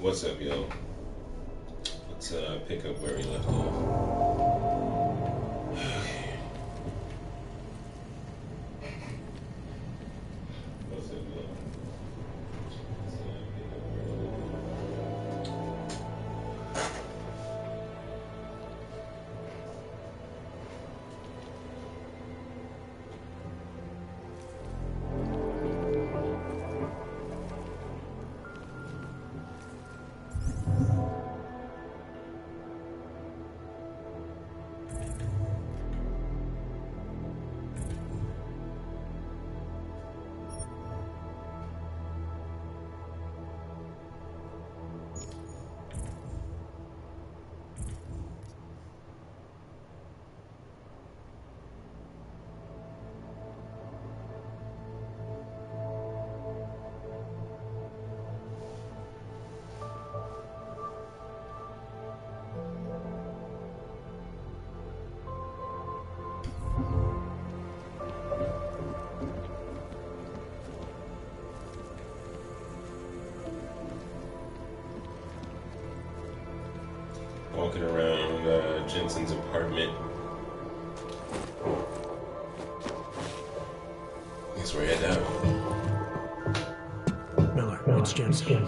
What's up, yo? Let's pick up where we left off. What's up, yo? Walking around Jensen's apartment. Guess we're heading out. Miller, it's Jensen.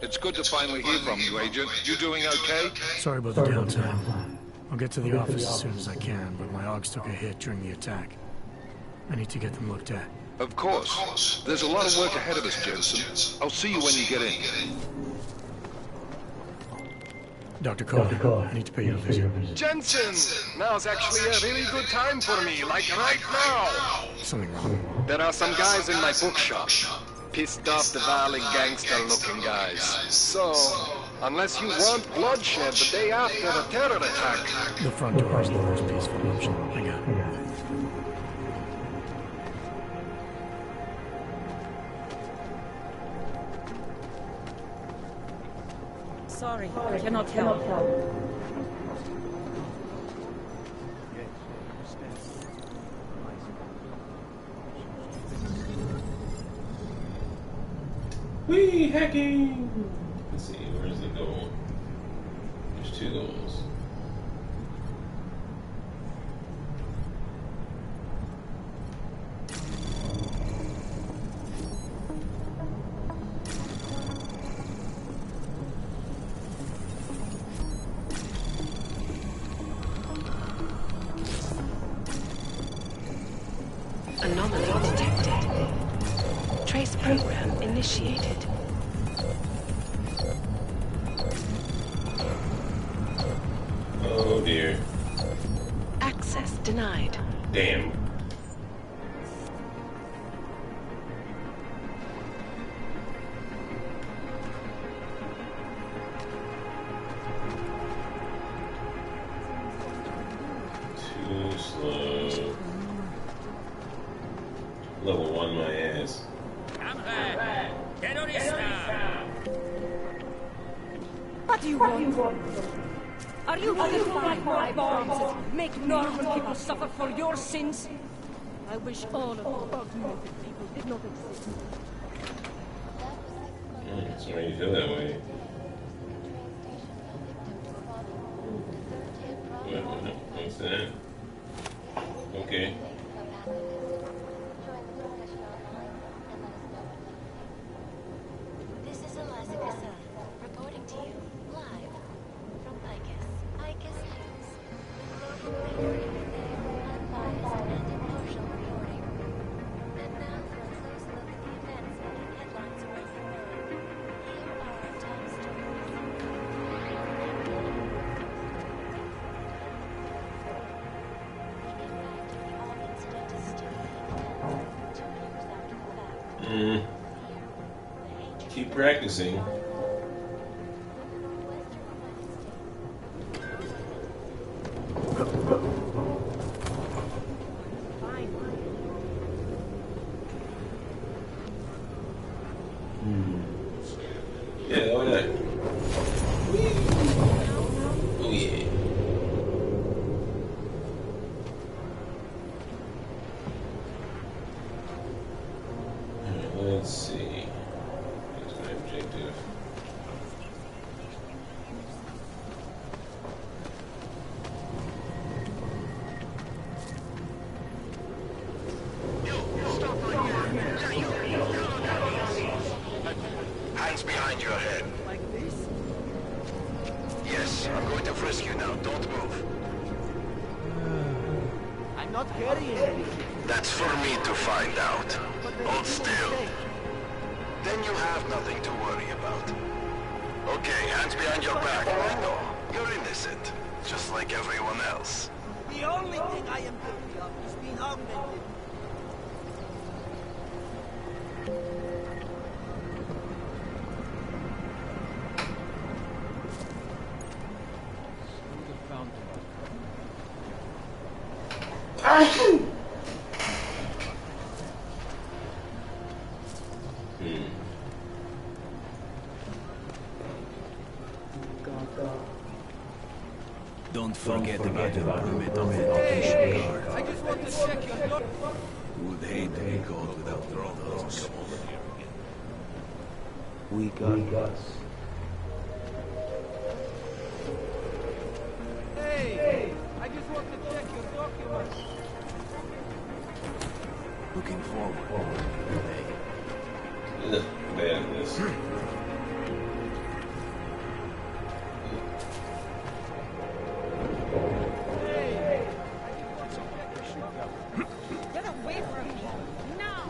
It's good to finally hear from you, Agent. You doing okay? Sorry about the downtime. I'll get to the office as soon as I can, but my Augs took a hit during the attack. I need to get them looked at. Of course. There's a lot of work ahead of us, Jensen. I'll see you when you get in. Dr. Cole, I need to pay you a visit. Jensen! Now's actually a really good time for me, like right now! Something wrong? There are some guys in my bookshop. Pissed off the Valley gangster-looking guys. So, unless you want bloodshed the day after the terror attack... The front door is the most peaceful option. I got it. Sorry, I cannot help. Whee! Hacking! Let's see, where's the goal? There's two goals. Anomaly detected. Trace program initiated. Oh dear. Access denied. Damn. Too slow. Level 1 my ass. What do you want? Are you going to find more bombs that make normal people suffer for your sins? I wish all of the bug-method people did not exist. So why you feel that way? What's that? Okay. This is Eliza Cassell, reporting to you live from ICAS News. Unbiased and impartial reporting. And now for a close look at the events making headlines around the world. Here are our top stories. The impact of the Aug incident is still being dealt 2 years after the fact. Keep practicing. Yeah, why not? Oh yeah. Alright, let's see. What's my objective? frisk you now. Don't move. I'm not carrying anything. That's for me to find out. Hold still. Then you have nothing to worry about. Okay, hands behind your back. I know. You're innocent. Just like everyone else. The only thing I am guilty of is being augmented. Don't forget about your permit authentication card. I just want to check your door. Would hate to be caught without throwing those. Come over here again. We got Hey! I just want to check your documents. Looking forward to the day. Ugh, madness. Get away from me! Now!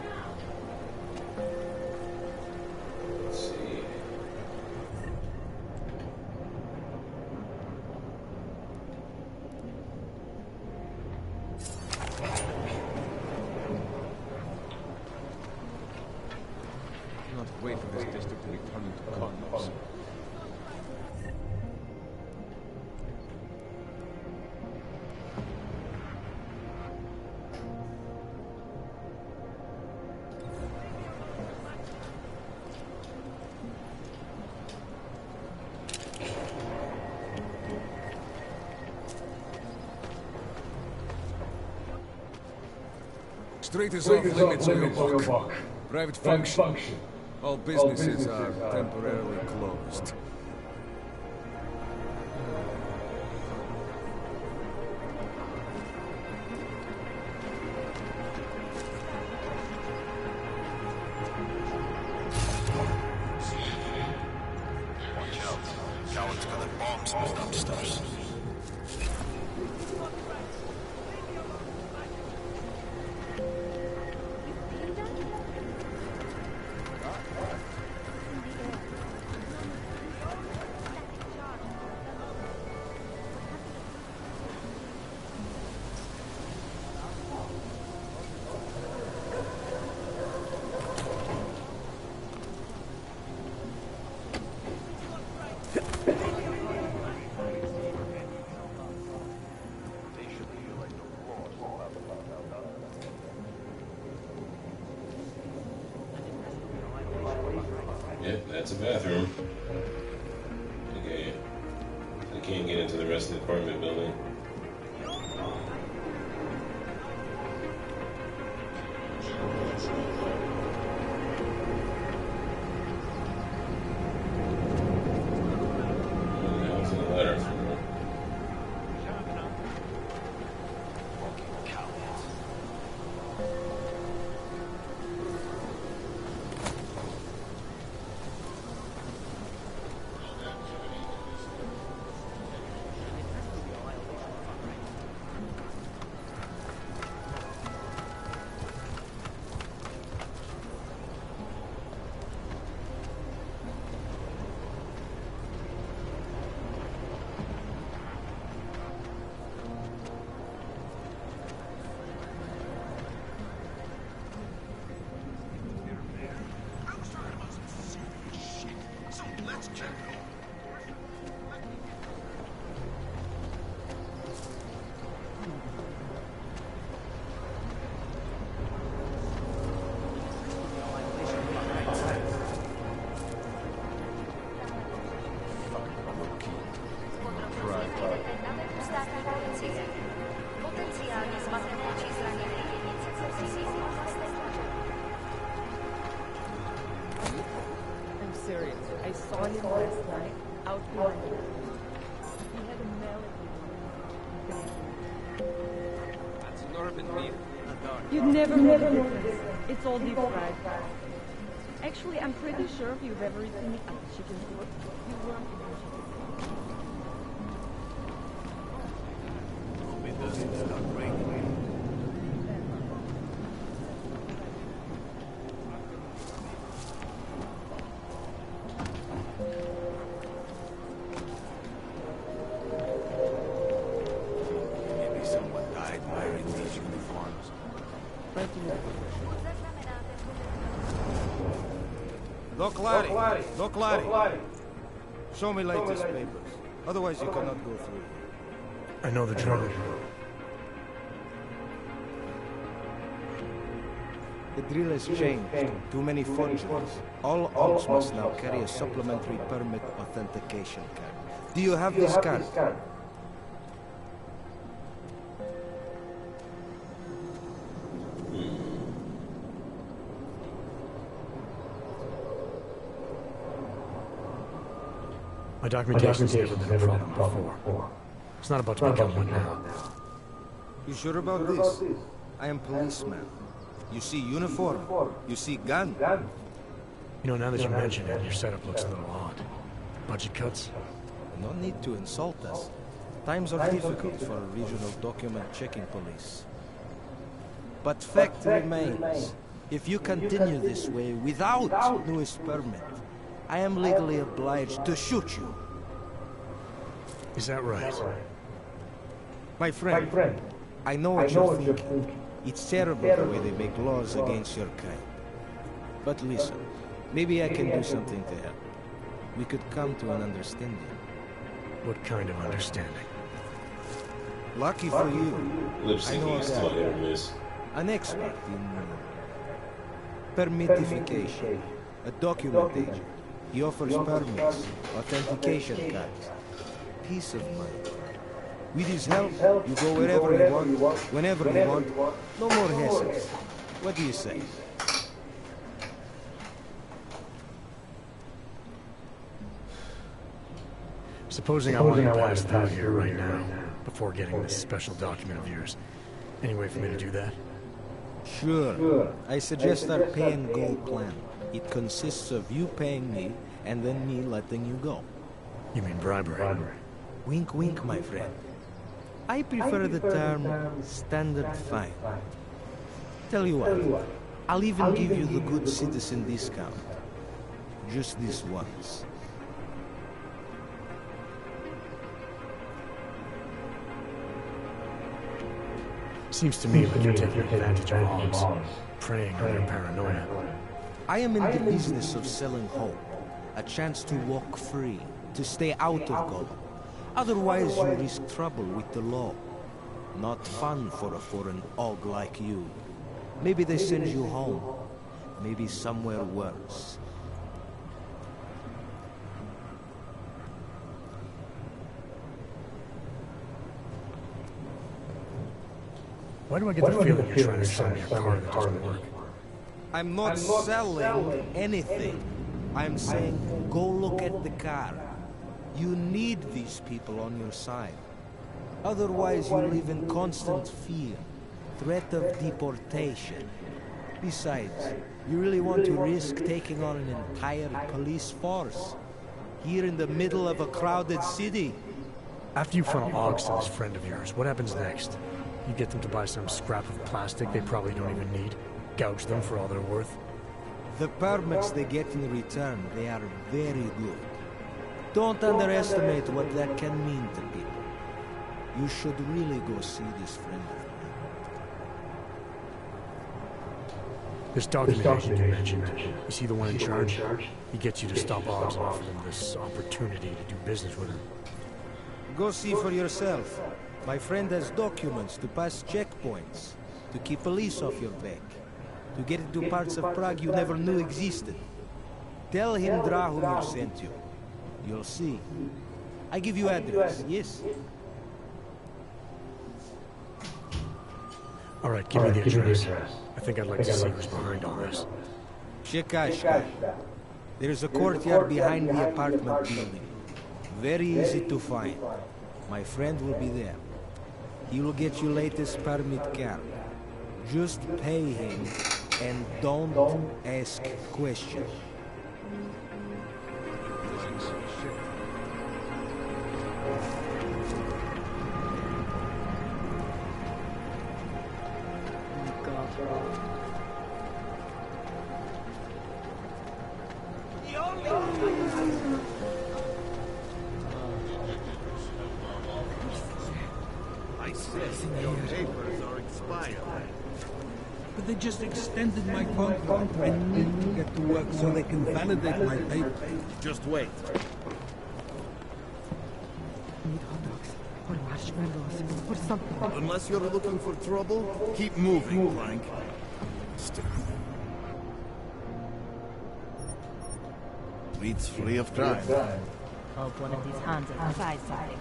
Let's see. Cannot wait for this district to be turned into condos. Street is off limits on your block. Private function. All businesses are temporarily closed. Watch out. Coward's gonna bomb some upstairs. Yep, that's a bathroom. Okay. I can't get into the rest of the apartment building. That was in the ladder floor. I'm serious. I saw him last night, out in the woods. He had a melody. That's an urban myth. You'd never know the difference. It's all deep fried. Actually, I'm pretty sure if you've ever eaten a chicken foot, you weren't even chicken. Doc Larry! Doc Larry! Show me latest papers. Otherwise you cannot go through. I know the drill. The drill has changed. Too many forgeries. All ops must now carry a supplementary permit authentication card. Do you have this card? My documentation's never been a problem before. It's not about to become one now. You sure about this? I am policeman. You see uniform. You see gun. You know, now that you mention it, your setup looks a little odd. Budget cuts? No need to insult us. Times are difficult for a regional document checking police. But fact remains, if you continue this way without newest permit, I am legally obliged to shoot you. Is that right? My friend, I know what you're thinking. It's terrible the way they make laws against your kind. But listen, maybe I can do something to help. We could come to an understanding. What kind of understanding? Lucky for you, Lip I know syncing a is still hit or guy, miss. an expert in permitification, a document agent. He offers permits, authentication cards, peace of mind. With his help, you go wherever you want, whenever you want. No more hassles. What do you say? Supposing I wanted to pass through here right now, before getting this special document of yours. Any way for me to do that? Sure. I suggest our pay-and-go plan. It consists of you paying me, and then me letting you go. You mean bribery? Wink, wink, my friend. I prefer the term standard fine. Tell you what, I'll even give you the good citizen discount. Just this once. Seems to me like you're taking advantage of hogs, preying on their paranoia. I am in the business of selling hope. A chance to walk free, to stay out of Gotham. Otherwise you risk trouble with the law. Not fun for a foreign og like you. Maybe they send you home. Maybe somewhere worse. Why do I get the feeling you're trying to sell me a car that doesn't work? I'm not selling anything. I'm saying, go look at the car. You need these people on your side. Otherwise, you live in constant fear, threat of deportation. Besides, you really want to risk taking on an entire police force? Here in the middle of a crowded city? After you funnel Oggs to this friend of yours, what happens next? You get them to buy some scrap of plastic they probably don't even need? Gouge them for all they're worth? The permits they get in return, they are very good. Don't underestimate what that can mean to people. You should really go see this friend of mine. This document agent you mentioned, is he the one in charge? He gets you to stop Oggs and offer them this opportunity to do business with him. Go see for yourself. My friend has documents to pass checkpoints, to keep police off your back, to get into parts of Prague you never knew existed. Tell him Drahomir sent you. You'll see. I give you address, yes? Alright, give me the address. I think I'd like to see who's behind all this. Shekashka. There's a courtyard behind the apartment building. Very easy to find. My friend will be there. He will get you latest permit card. Just pay him and don't ask questions. But they just extended my contract. I need to get to work so they can validate my papers. Just wait. Need hot dogs, or marshmallows, or something. Unless you're looking for trouble, keep moving, Frank. Streets free of crime. Hope one of these hands will try something.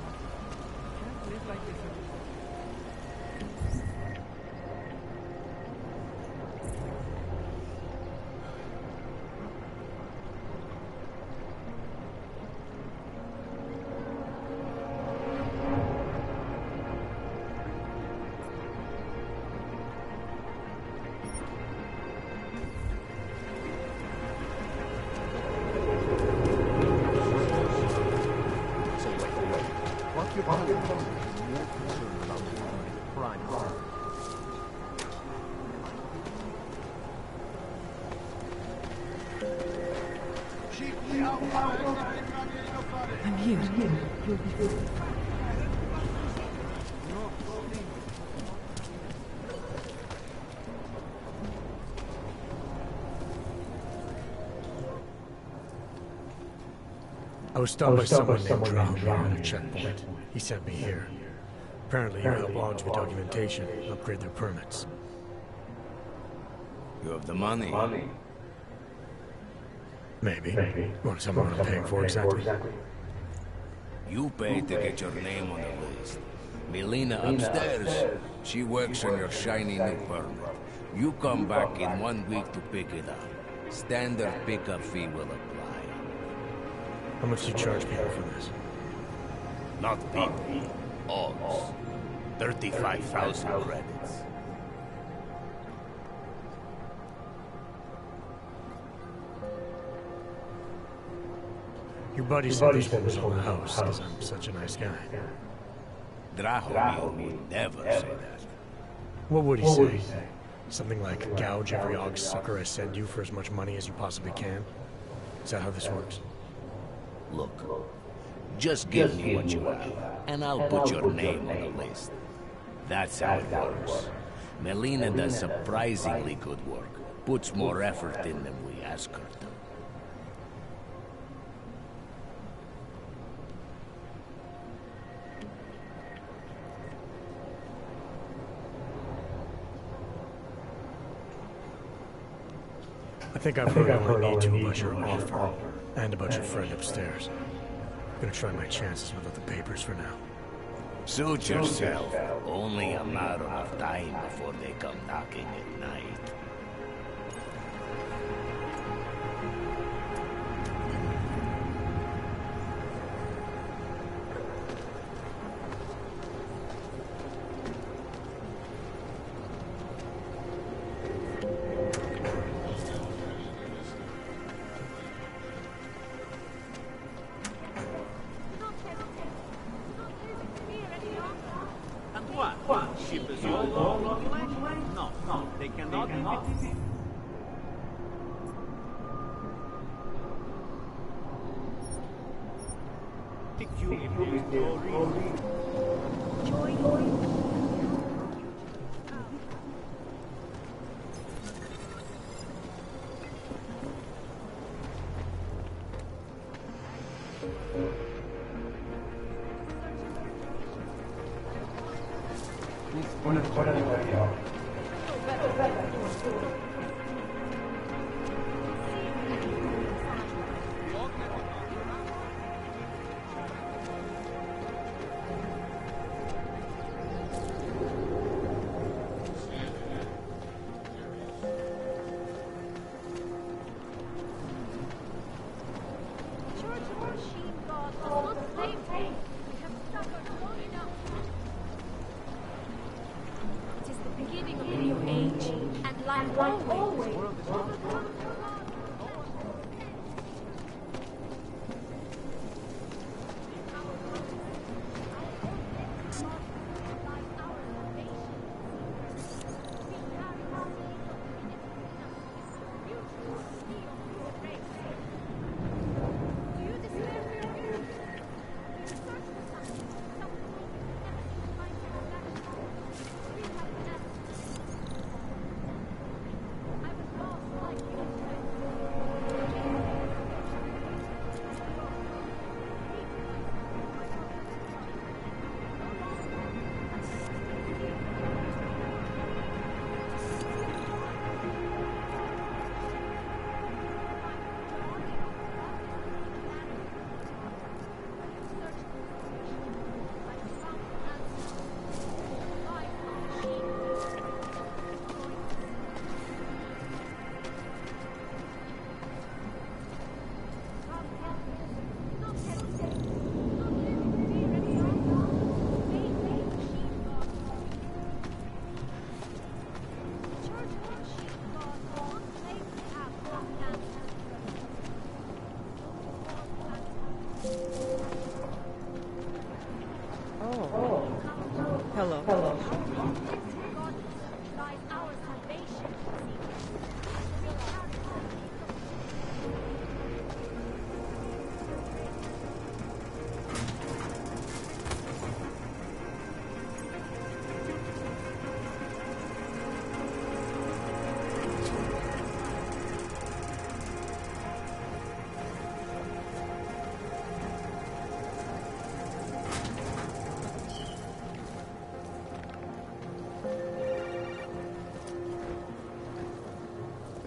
I'm here. You'll be good. I was stopped by someone named Drown at a checkpoint. He sent me here. Apparently, you help logs with documentation, upgrade their permits. You have the money. Maybe. You want to tell me what I'm paying for exactly? You pay to get your name on the list. Melina upstairs, she works on your shiny new permit. You come back in 1 week to pick it up. Standard pickup fee will apply. How much do you charge people for this? Not people. Odds. 35,000 credits. Your buddy said this one was on the house, because I'm such a nice guy. Drahomir would never say that. What would he say? Something like, gouge every og sucker I send you for as much money as you possibly can? Is that how this works? Look, just give me what you have, and I'll put your name on the list. That's how it works. Melina does surprisingly good work. Puts more effort in than we ask her to. I think I've heard all I need to about your offer, and about your friend upstairs. I'm gonna try my chances without the papers for now. Suit yourself. Only a matter of time before they come knocking at night.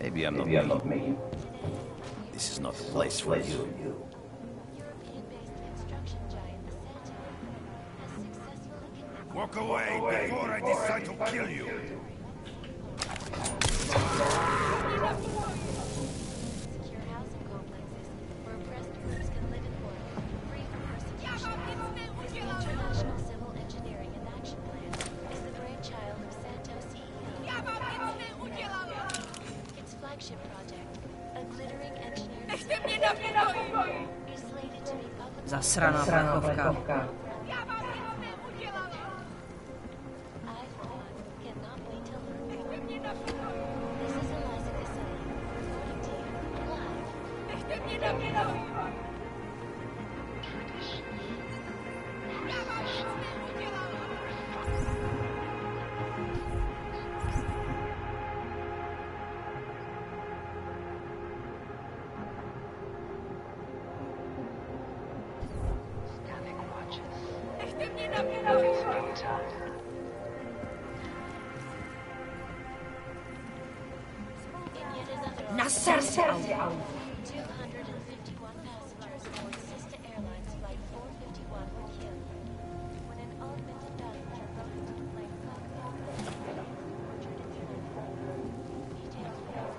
Maybe I'm not me. This is not the place for you. European-based construction giant Santa has successfully connected Walk away before I decide to kill you. secure housing complexes where oppressed groups can live in order, free from persecution. This international civil engineering and action plan is the brainchild of Santo CEO. Its flagship project, a glittering engineered city, is slated to be publicly Zasraná plechovka. I, for one, cannot wait to learn more. This is Eliza Caselli, reporting to you, live. Na serce, 251 passengers aboard sister airlines flight 451 were killed when an augmented passenger broke into the plane cockpit. Tortured and threatened. Details below.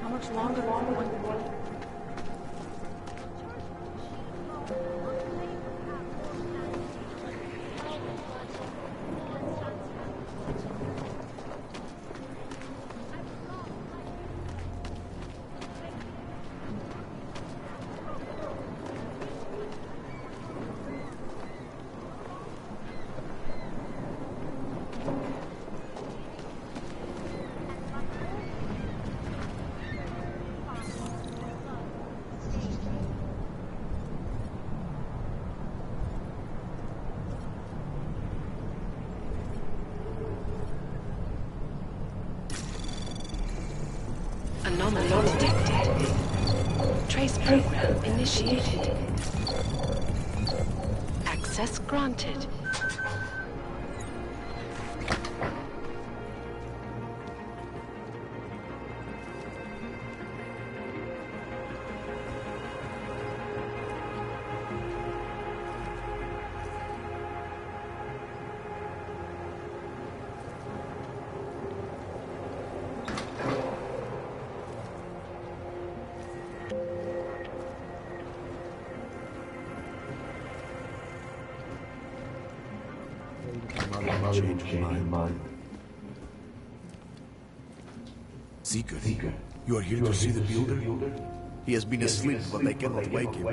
How much longer? Anomaly detected. Trace program initiated. Access granted. Change your mind. Seeker, you are here to see the builder? He has been asleep, but I cannot wake him.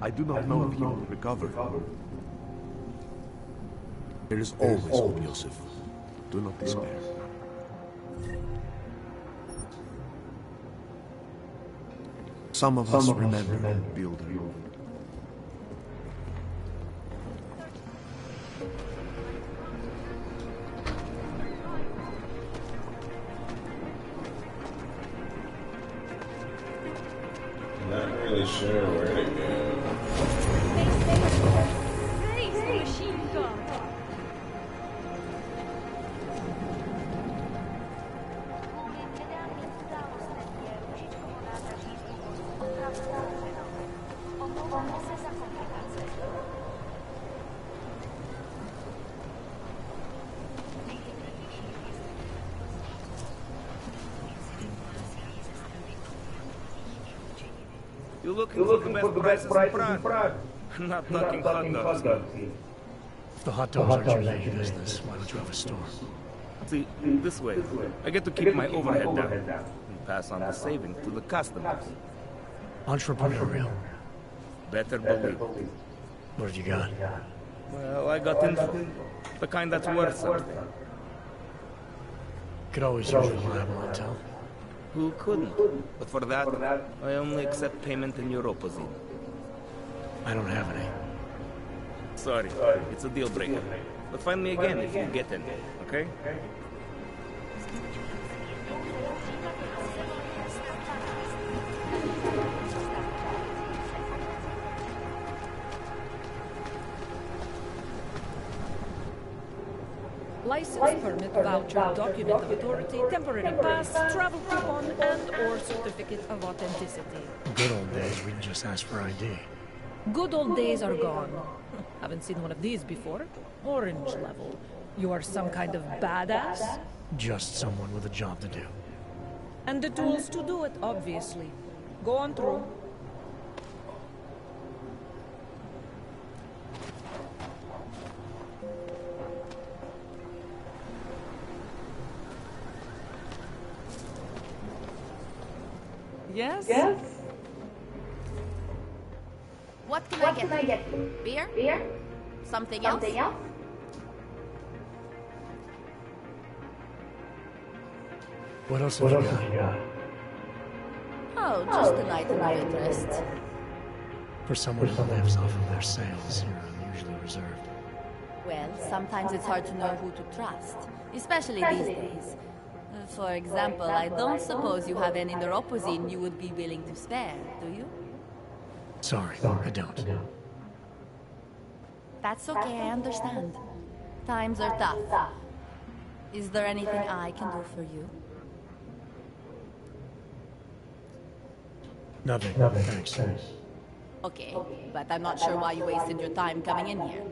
I do not know if he will recover. There is always hope, Joseph. Do not despair. Some of us remember the builder. Not really sure where to go. Raise the machine gun! You're looking for the best prices in Prague. Not talking hot dogs. If the hot dogs are your main business, why don't you have a store? See, this way, I get to keep my overhead down and pass on the savings to the customers. Entrepreneurial. Better believe. What have you got? Well, I got info. The kind that's worth something. Could always use reliable intel. Who couldn't? But for that, I only accept payment in Europozine. I don't have any. Sorry, it's a deal breaker. But find me again if you get any, okay? License, permit, voucher, document of authority, temporary pass, travel coupon, and/or certificate of authenticity. Good old days, we'd just ask for ID. Good old days are gone. Haven't seen one of these before. Orange level. You are some kind of badass? Just someone with a job to do. And the tools to do it, obviously. Go on through. Yes? Yes? What can I get? Beer? Something else? What else have you got? Oh, just an item of interest. For someone who lives off of their sales, you're unusually reserved. Well, sometimes it's hard to know who to trust, especially these days. For example, I don't suppose you have any neuropozine you would be willing to spare, do you? Sorry, I don't. That's okay, I understand. Times are tough. Is there anything I can do for you? Nothing, thanks. Okay, but I'm not sure why you wasted your time coming in here.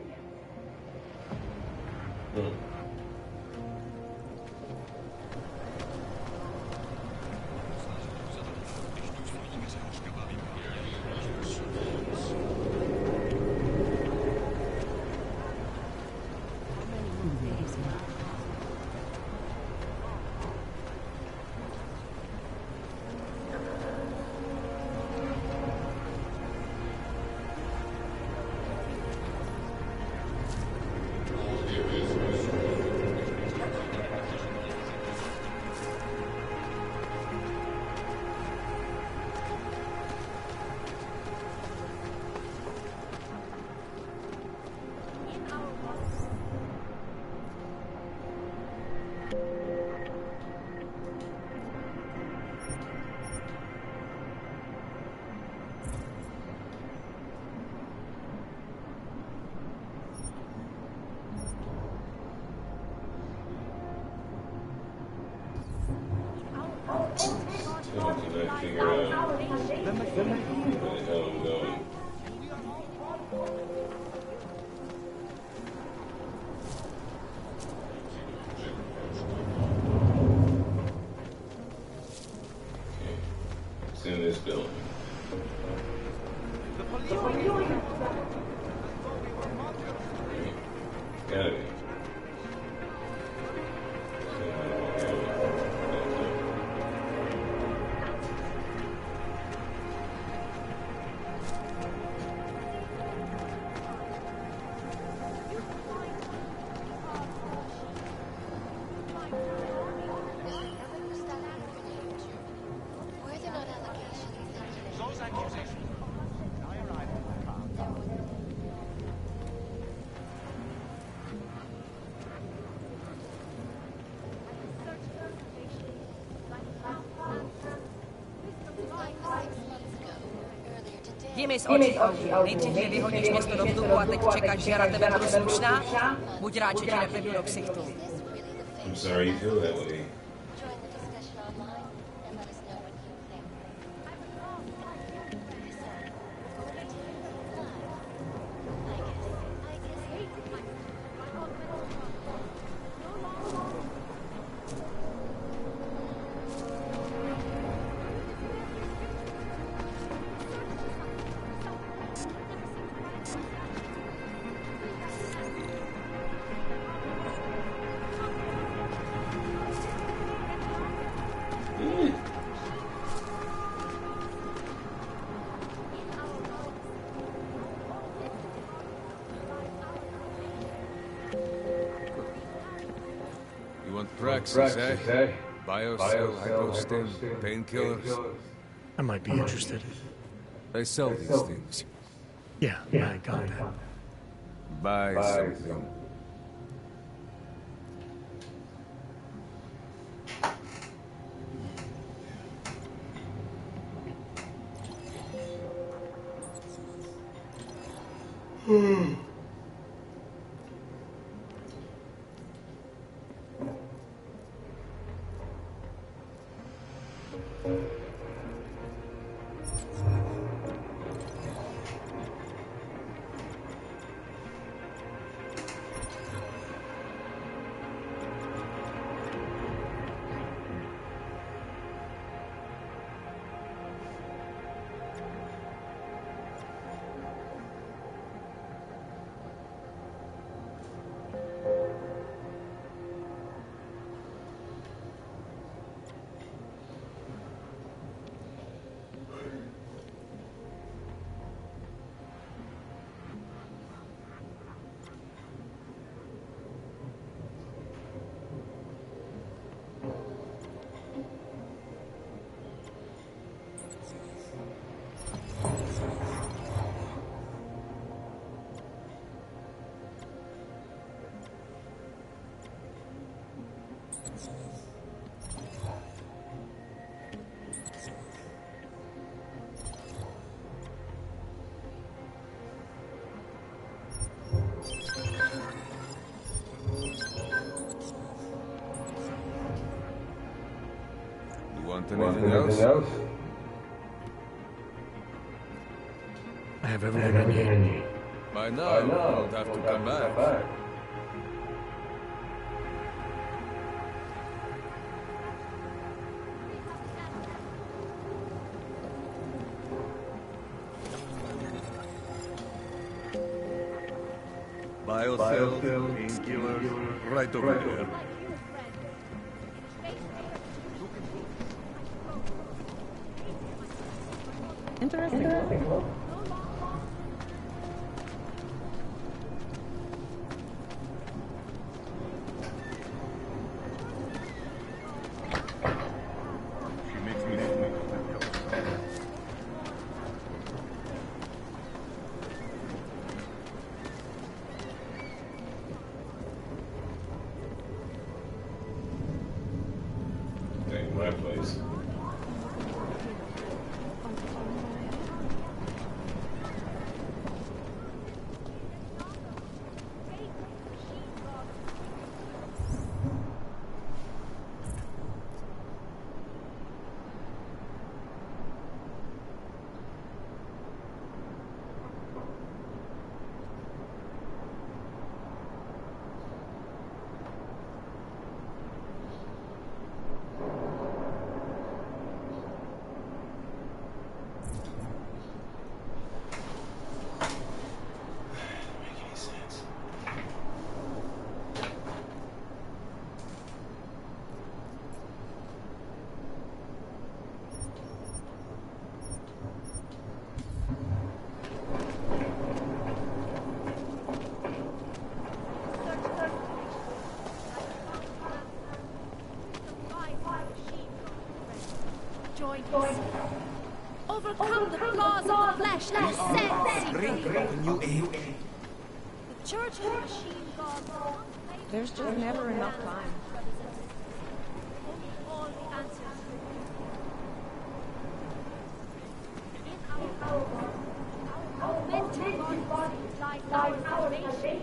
In this building. Gotta be. Jimmy z očí autu. Nejdřív je vyhodíš město do vzduchu a teď čekáš, že na tebe budu slušná? Buď rád, že ti nepědu do ksichtu. I'm sorry you feel that way. want praxis, eh? Biocell, hypostim, painkillers. I might be interested. They sell these things. Yeah, I got that. Buy something. Want anything else? I have everything I need. By now, I'll have to come back. Biocell, painkillers, right over there. Interesting. Dang, my place. Overcome the flaws of the flesh and sense. New age. The church of machine gods. There's just never enough time. All the answers. In our mental bodies lie our salvation seekers.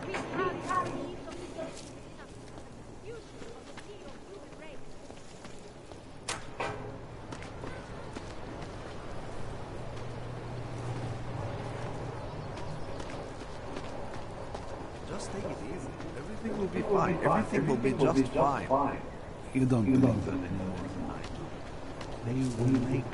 We have the need of the fusion of the neo-human race. Just take it easy. Everything will be fine. Everything will be just fine. You don't believe that anymore than I do. They will make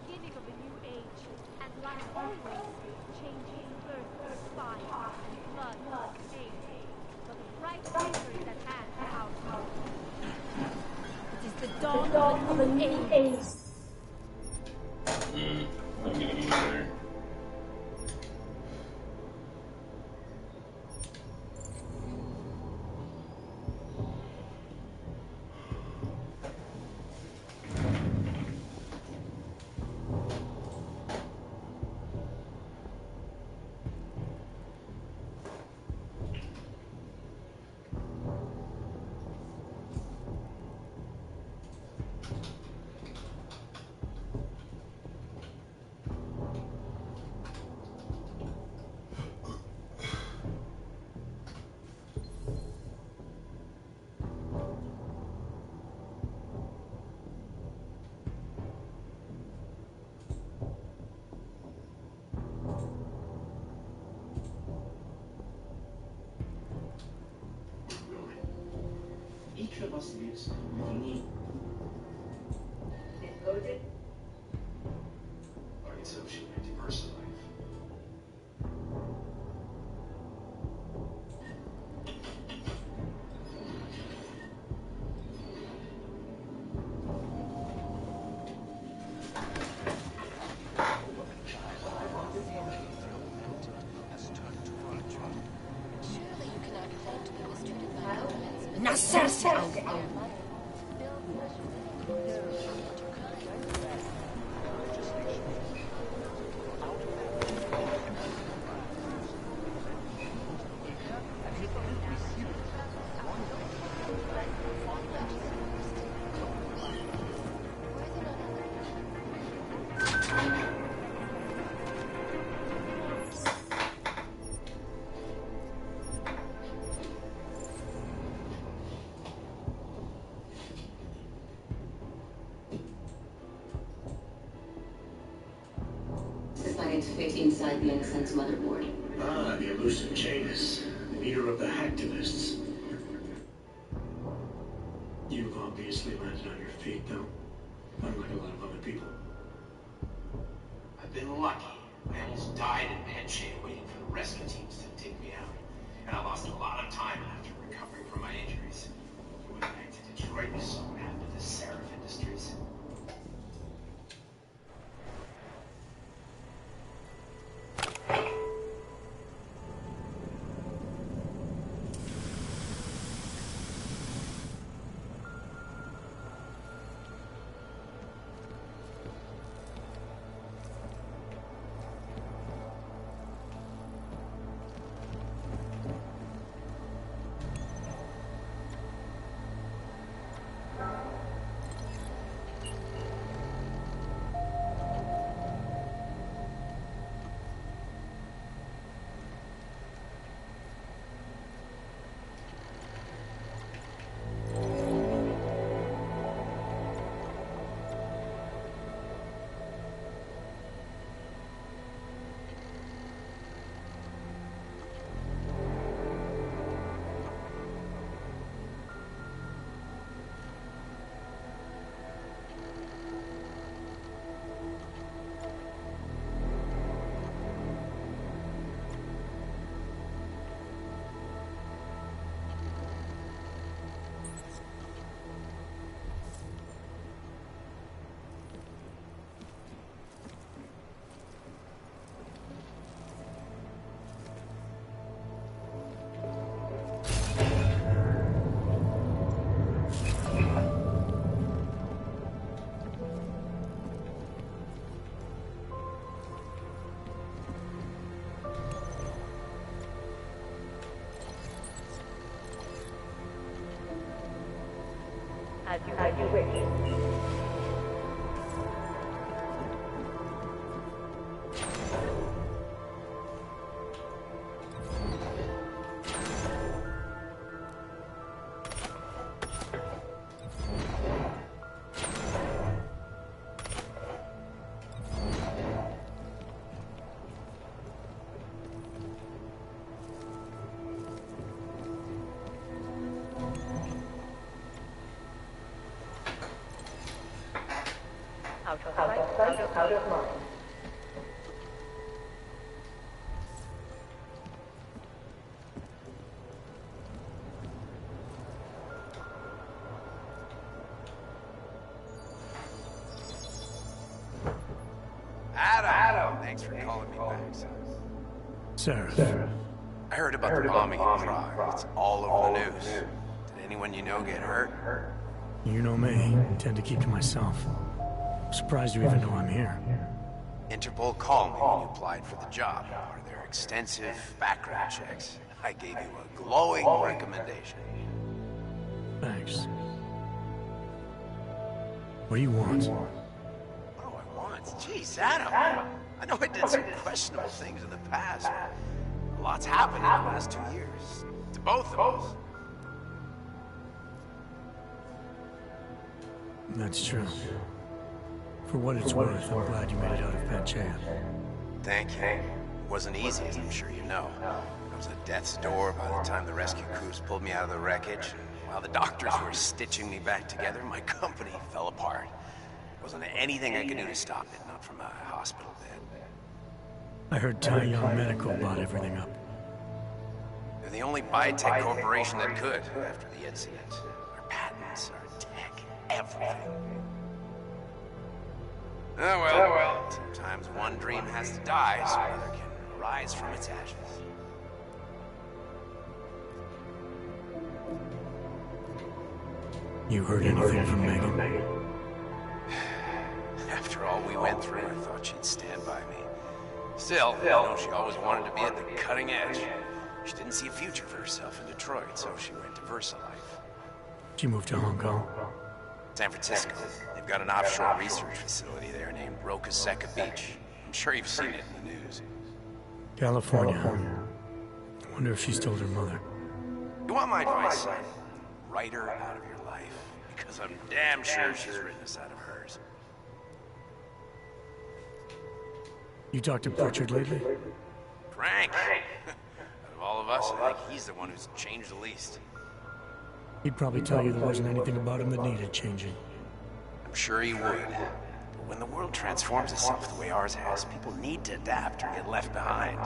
Beginning of a new age, and like always, changing earth, fire, and blood, pain. But the bright dawn of a new age. I'm gonna be there. Each of us lives with need. Encoded? Archetypal diverse life. Na serce, Augu! Decided to fit inside the incense motherboard. Ah, the elusive Janus, the leader of the hacktivists. You've obviously landed on your feet, though, unlike a lot of other people. I've been lucky. I almost died in bad shape waiting for the rescue teams to take me out. And I lost a lot of time after recovering from my injuries. I went back to Detroit and saw what happened to Seraph Industries. As you wish. Out of mind. Sarah. I heard about the bombing in Prague. It's all over the news. Did anyone you know get hurt? You know me. I tend to keep to myself. I'm surprised you even know I'm here. Interpol called me when you applied for the job. Part of their extensive background checks. I gave you a glowing recommendation. Thanks. What do you want? What do I want? Jeez, Adam. I know I did some questionable things in the past. A lot's happened in the last 2 years. To both of us. That's true. For what it's worth, I'm glad you made it out of Panchea. Thank you. It wasn't easy, as I'm sure you know. I was at death's door by the time the rescue crews pulled me out of the wreckage. While the doctors were stitching me back together, my company fell apart. Wasn't anything I could do to stop it, not from a hospital bed. I heard Tai Young Medical bought everything up. They're the only biotech corporation that could after the incident. Our patents, our tech, everything. Oh well. Sometimes one dream has to die so another can rise from its ashes. You heard anything from Megan? After all we went through, I thought she'd stand by me. Still, you know, she always wanted to be at the cutting edge. She didn't see a future for herself in Detroit, so she went to VersaLife. She moved to Hong Kong? San Francisco. They've got an offshore research facility there named Rokaseca Beach. I'm sure you've seen it in the news. California. I wonder if she's told her mother. You want my advice, son? Write her out of your life. Because I'm damn sure she's written us out of hers. You talked to Pritchard lately? Frank! Out of all of us, I think he's the one who's changed the least. He'd probably tell you there wasn't anything about him that needed changing. I'm sure he would. But when the world transforms itself the way ours has, people need to adapt or get left behind.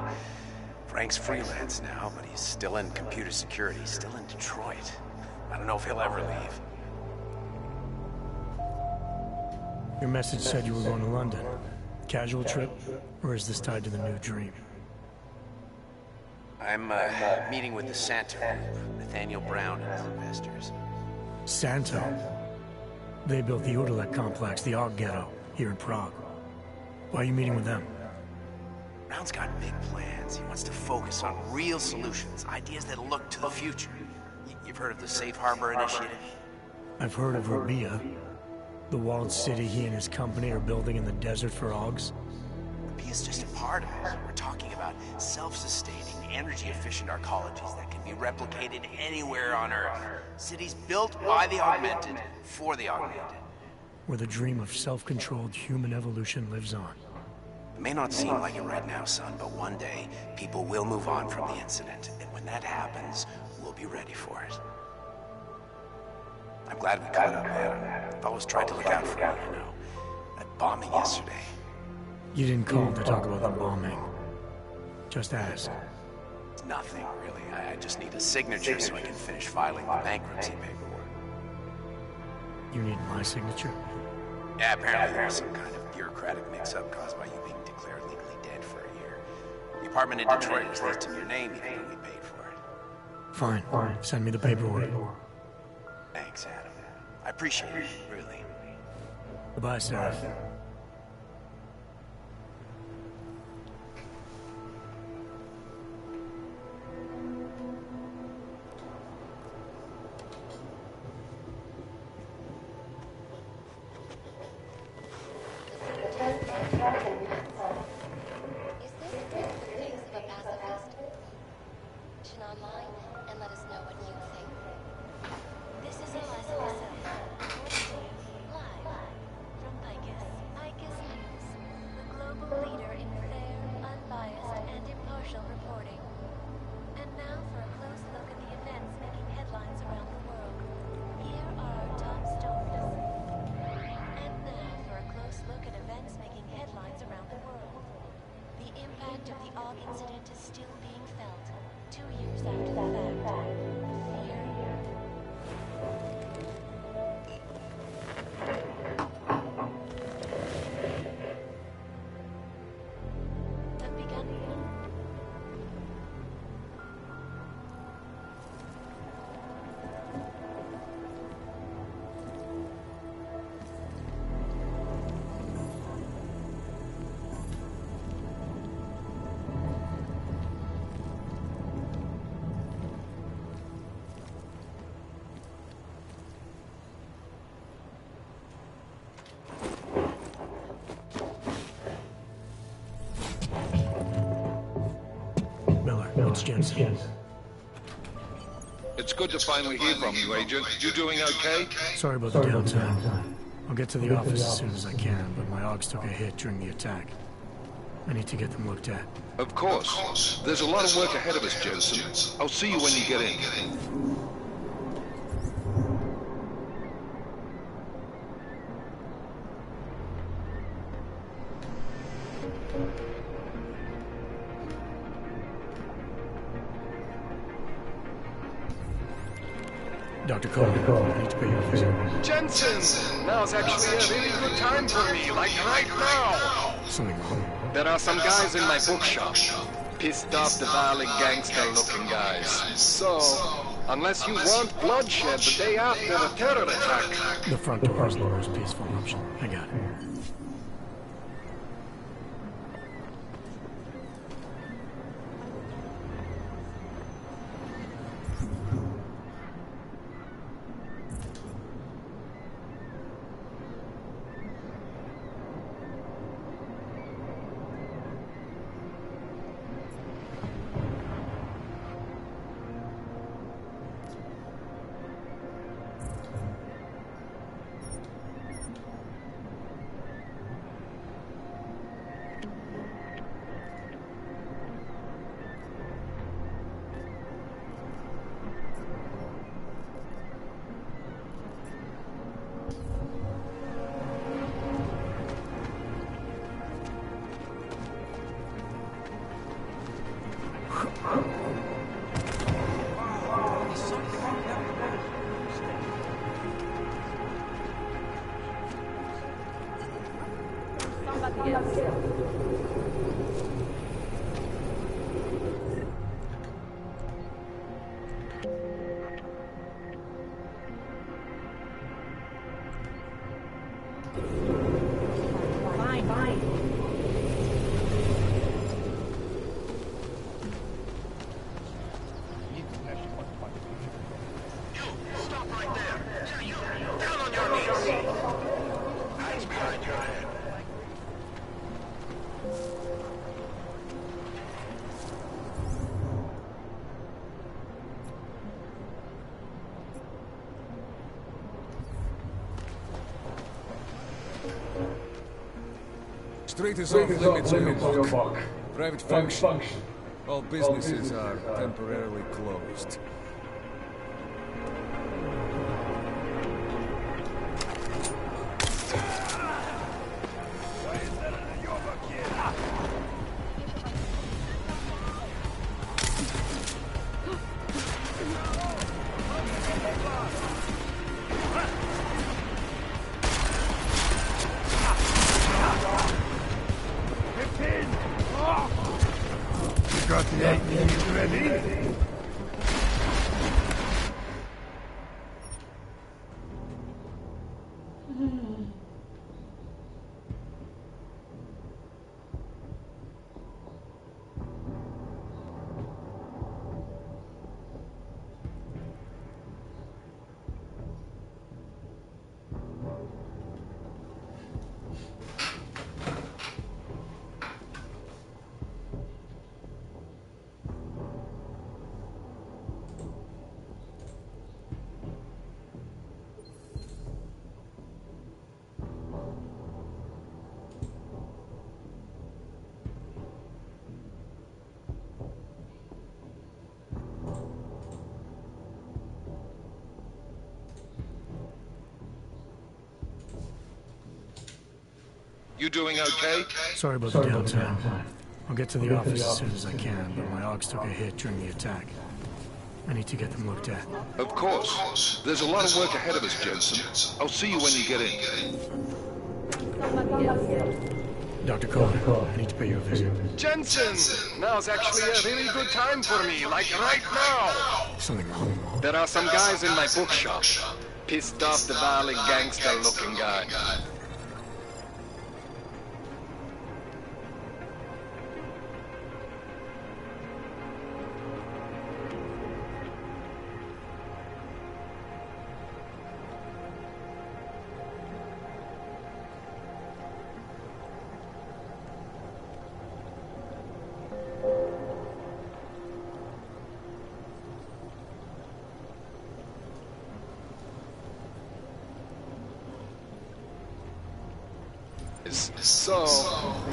Frank's freelance now, but he's still in computer security, still in Detroit. I don't know if he'll ever leave. Your message said you were going to London. Casual trip? Or is this tied to the new dream? I'm meeting with the Santo Group, Nathaniel Brown and his investors. Santo? They built the Udalek complex, the Og Ghetto, here in Prague. Why are you meeting with them? Brown's got big plans. He wants to focus on real solutions, ideas that look to the future. You've heard of the Safe Harbor Initiative? I've heard of Rabia, the walled city he and his company are building in the desert for Augs. Rabia's just a part of it. We're talking about self-sustaining, energy-efficient arcologies that can be replicated anywhere on Earth. Cities built by the augmented, for the augmented. Where the dream of self-controlled human evolution lives on. It may not seem like it right now, son, but one day, people will move on from the incident. And when that happens, we'll be ready for it. I'm glad we caught up, Adam. I've always tried to look out for you, you know. That bombing yesterday. You didn't call to talk about the bombing. Just ask. It's nothing, really. I just need a signature so I can finish filing the bankruptcy paperwork. You need my signature? Yeah, apparently there was some kind of bureaucratic mix-up caused by you being declared legally dead for a year. The apartment in Detroit was leased in your name, even though we paid for it. Fine. Send me the paperwork. Thanks, Adam. I appreciate it, really. Goodbye, Sarah. This is Eliza Live from Vegas. It's Jensen. It's good to finally hear from you, Agent. You doing okay? Sorry about the downtime. I'll get to the office as soon as I can, but my Augs took a hit during the attack. I need to get them looked at. Of course. There's a lot of work ahead of us, Jensen. I'll see you when you get in. Dr. Cole, I need to pay you a visit. Jensen! Now's actually a really good time for me, like right now! Something wrong? There are some guys in my bookshop. Pissed off the Valley gangster-looking guys. So, unless you want bloodshed the day after the terror attack... The front door is the most peaceful option. I got it. Street is off limits on your block. Private function. All businesses are temporarily closed. Got the 8 minutes ready? You doing okay? Sorry about the downtime. I'll get to the office as soon as I can, but my Augs took a hit during the attack. I need to get them looked at. Of course. There's a lot of work ahead of us, Jensen. I'll see you when you get in. Dr. Cole, I need to pay you a visit. Jensen! Now's actually a really good time for me, like right now! Something wrong? There are some guys in my bookshop. Pissed off the Valley gangster-looking guy. So,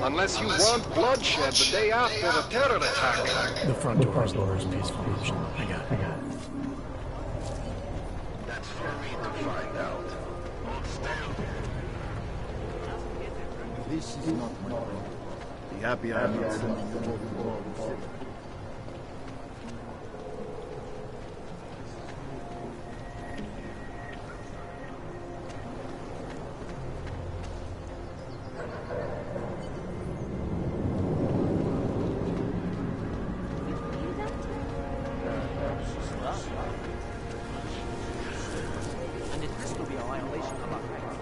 unless you want bloodshed the day after a terror attack... The front door is the most peaceful option. I got it. That's for me to find out. Hold still. This is not my problem. Be happy I am not sending you over the wall. And it has to be a violation of our rights.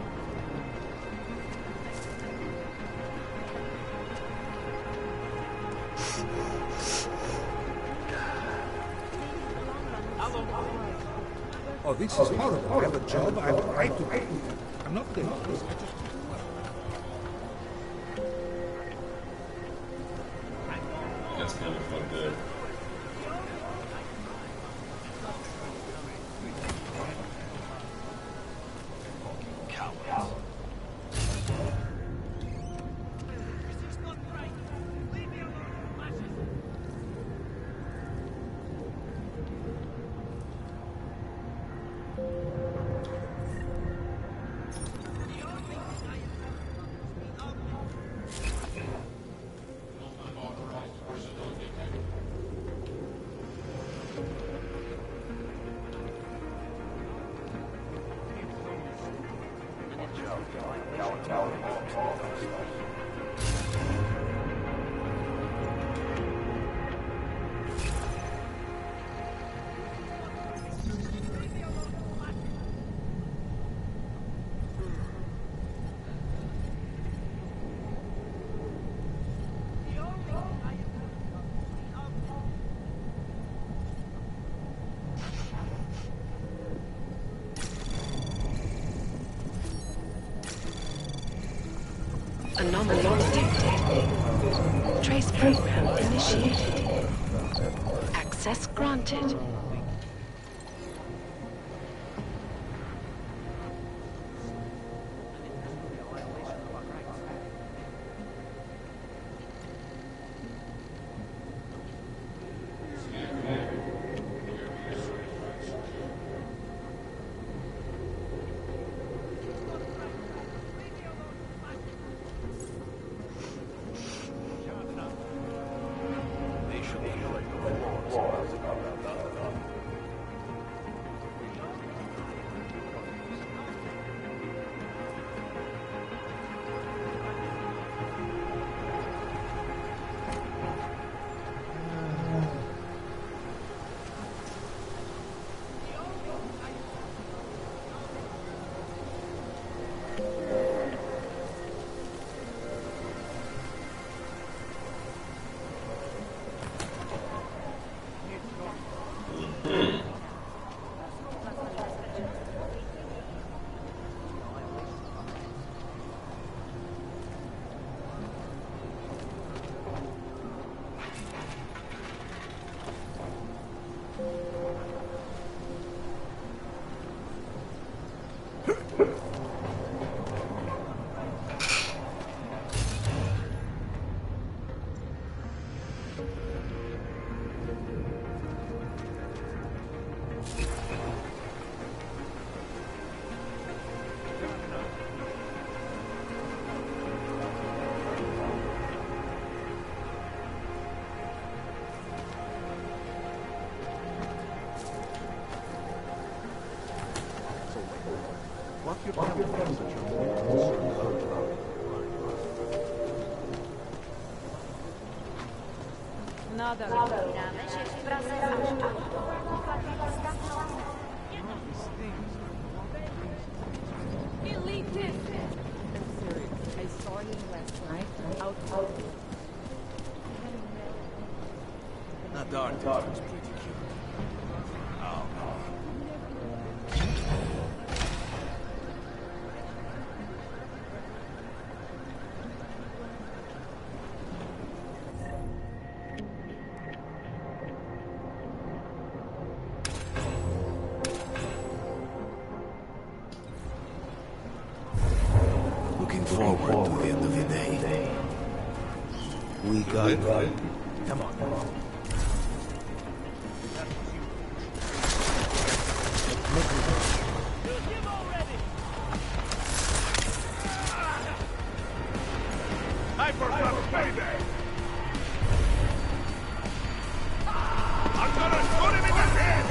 Oh, this is horrible. I have a job. I have a right to pay. I'm not getting this. I just... That's kind of fucked up. Anomaly detected. Trace program initiated. Access granted. That dark was pretty cute. Oh, Looking forward to end of the day. We got it. Come on. I forgot payday! I'm gonna shoot him in the head!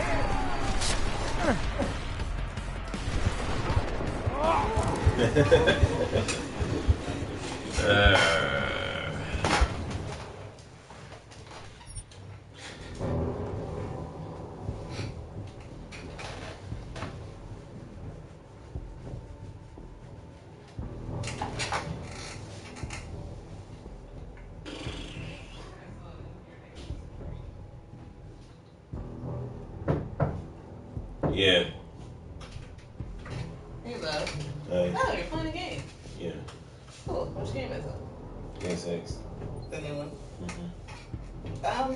Yeah. Hey, love. Hey. Oh, you're playing a game. Yeah. Cool. Which game is it? Yes, X. The new one. Mm-hmm.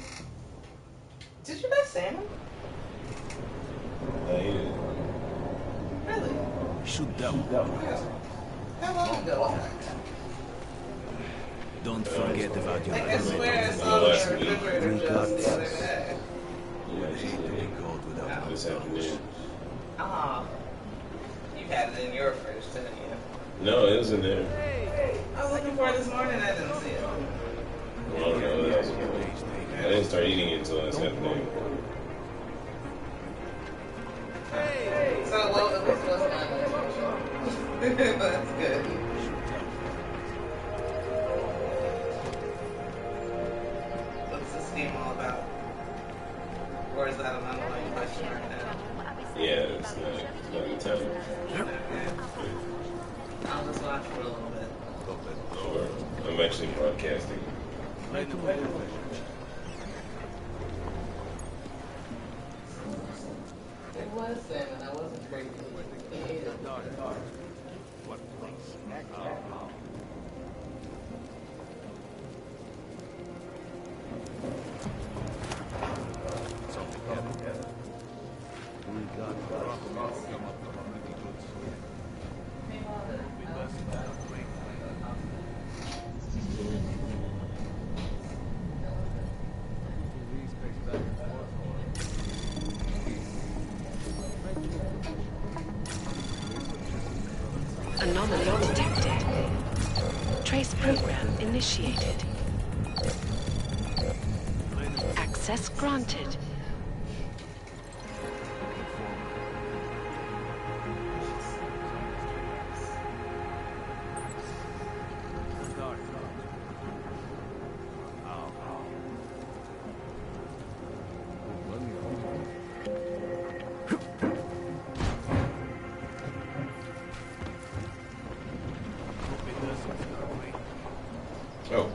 Did you buy salmon? I ate it. Really? Shoot them. How long ago was that? Don't forget about your Like, I swear I saw the refrigerator We just got the other day. This afternoon. Ah. You had it in your fridge, didn't you? No, it was in there. I was looking for it this morning, I didn't see it. I don't know. I didn't start eating it until this afternoon. So, well, at least it wasn't my nutrition. That's good. What's this game all about? Or is that an underlying question right now? Yeah, it's not in time. I'll just watch for a little bit. Or I'm actually broadcasting. It was salmon, I wasn't crazy. I ate it. Anomaly detected. Trace program initiated. Access granted. Oh.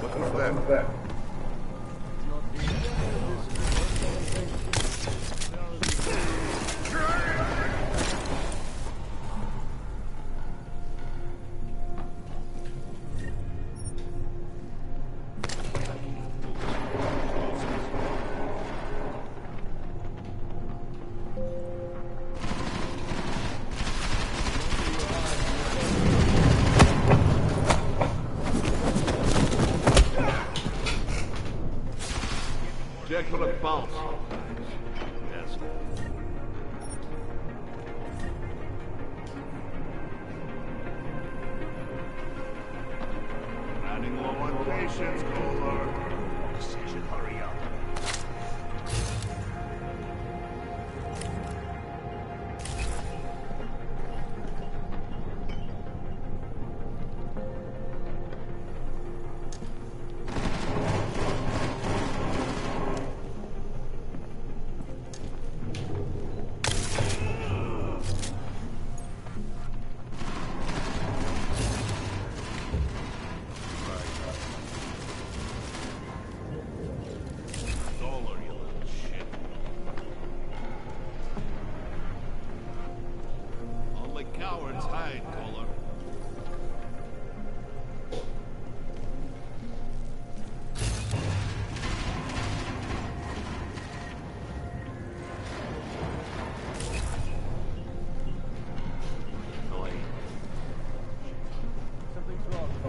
What was that? Check for the bounce. Yes. Running low on patience, Kohler. You should hurry up. Cowards hide, Kohler. Something's wrong.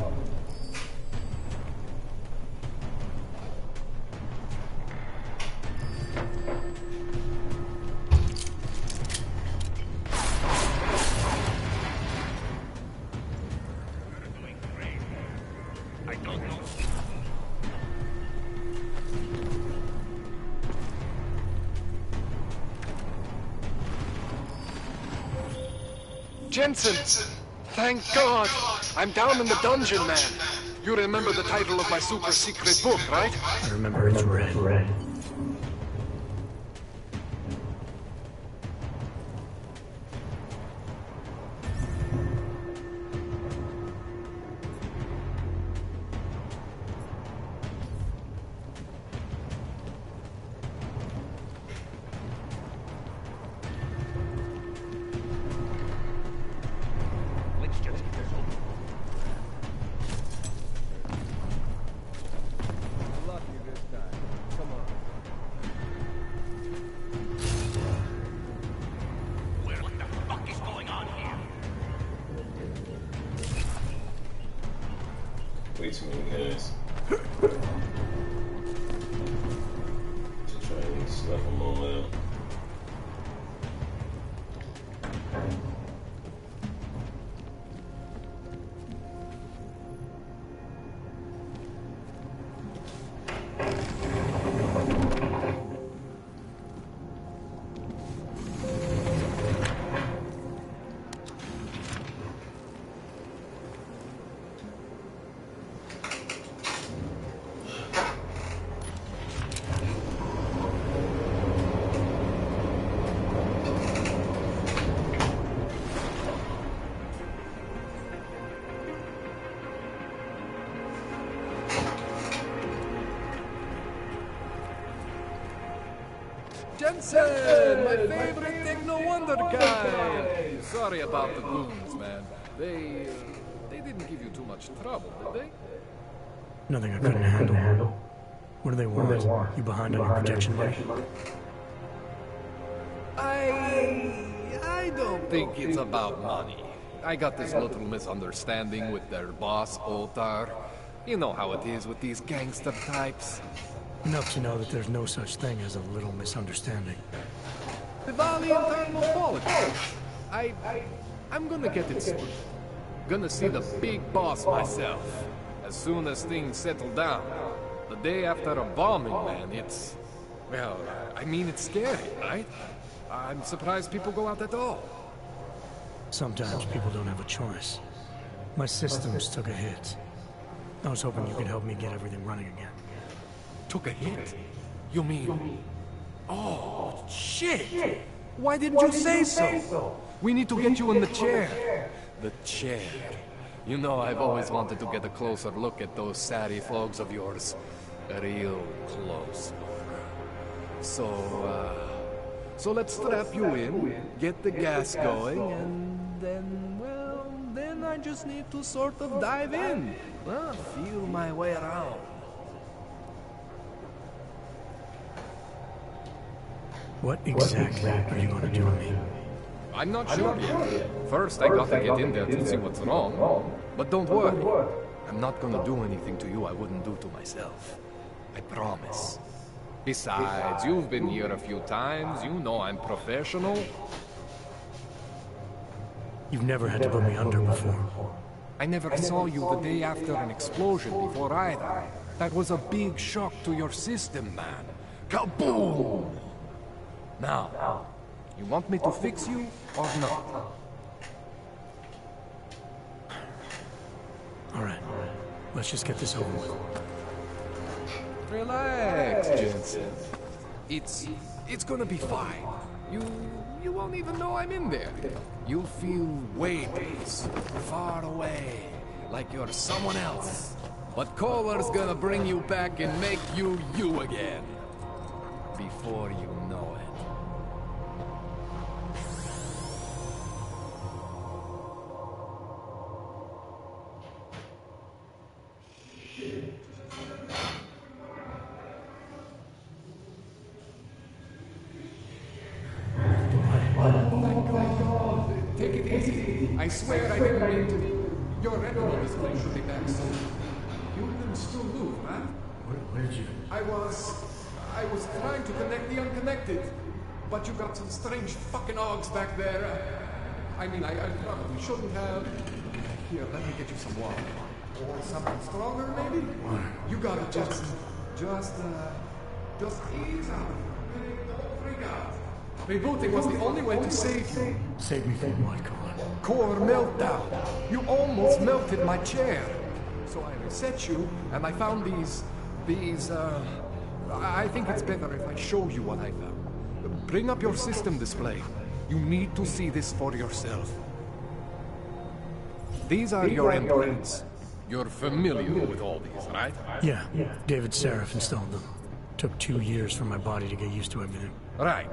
Jensen! Thank God! I'm down in the dungeon, man. You remember the title of my super secret book, right? I remember it's red. Way too many guys. To try and snuff them all out. Jensen, my favorite techno wonder guy. Sorry about the goons, man. They didn't give you too much trouble, did they? Nothing I couldn't handle. What do they want? You behind on your protection money? I don't think it's about money. I got this little misunderstanding with their boss, Otar. You know how it is with these gangster types. Enough to know that there's no such thing as a little misunderstanding. The Valley internal politics. I'm gonna get it sorted. Gonna see the big boss myself. As soon as things settle down. The day after a bombing, man, it's... Well, I mean, it's scary, right? I'm surprised people go out at all. Sometimes people don't have a choice. My systems took a hit. I was hoping you could help me get everything running again. Took a hit? You mean... Oh, shit! Why didn't you say so? We need to get you in the chair. The chair. You know, I've always wanted to get a closer look at those satty flogs of yours. A real close look. So let's strap you in, get the gas going, and then, well, then I just need to sort of dive in. Feel my way around. What exactly are you going to do to me? I'm not sure yet. First, I gotta get in there to see what's wrong. But don't worry. I'm not gonna do anything to you I wouldn't do to myself. I promise. Besides, you've been here a few times. You know I'm professional. You've never had to put me under before. I never saw you the day after an explosion before either. That was a big shock to your system, man. Kaboom! Now, you want me to fix you or not? All right. Let's just get this over with. Relax, Jensen. It's gonna be fine. You won't even know I'm in there. You'll feel weightless, far away, like you're someone else. But Kohler's gonna bring you back and make you you again. Before you know it. Take it easy. I swear I didn't mean to. Your retinal display should be back soon. You can still move, man. Where did you? I was trying to connect the unconnected, but you got some strange fucking ogs back there. I mean, I probably shouldn't have. Here, let me get you some water. Or something stronger, maybe? You got it, Jensen. Just ease out. Don't freak out. Rebooting was the only way to save you. Save me from what, Colin? Core meltdown. You almost melted my chair. So I reset you, and I found these, I think it's better if I show you what I found. Bring up your system display. You need to see this for yourself. These are your implants. You're familiar with all these, right? Yeah. David Seraph installed them. Took 2 years for my body to get used to everything. Right.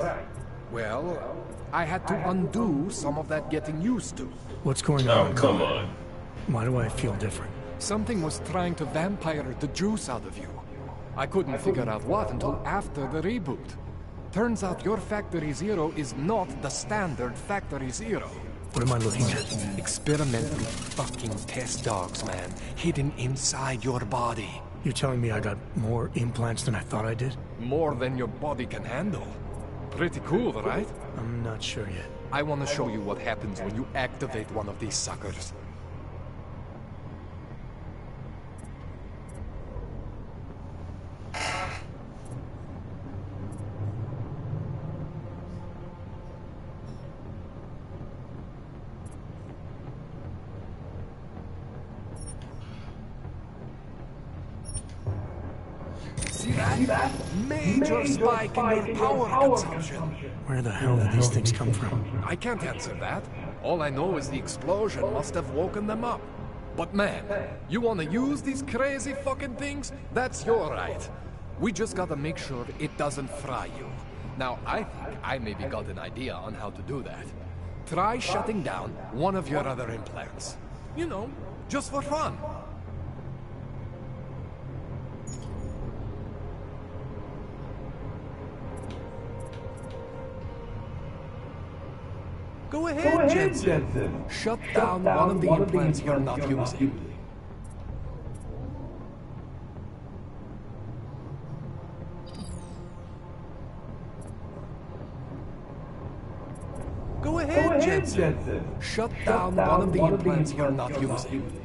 Well, I had to undo some of that getting used to. What's going on? Oh, come on. Why do I feel different? Something was trying to vampire the juice out of you. I couldn't figure out what until after the reboot. Turns out your Factory Zero is not the standard Factory Zero. What am I looking at? Experimental fucking test dogs, man. Hidden inside your body. You're telling me I got more implants than I thought I did? More than your body can handle. Pretty cool, right? I'm not sure yet. I want to show you what happens when you activate one of these suckers. See that? Major spike in your power consumption. Where the hell did these things come from? I can't answer that. All I know is the explosion must have woken them up. But man, you want to use these crazy fucking things? That's your right. We just gotta make sure it doesn't fry you. Now, I think I maybe got an idea on how to do that. Try shutting down one of your other implants. You know, just for fun. Go ahead, Jensen. Shut down one of the implants you're not using. Go ahead, Jensen. Shut down one of the implants you're not using.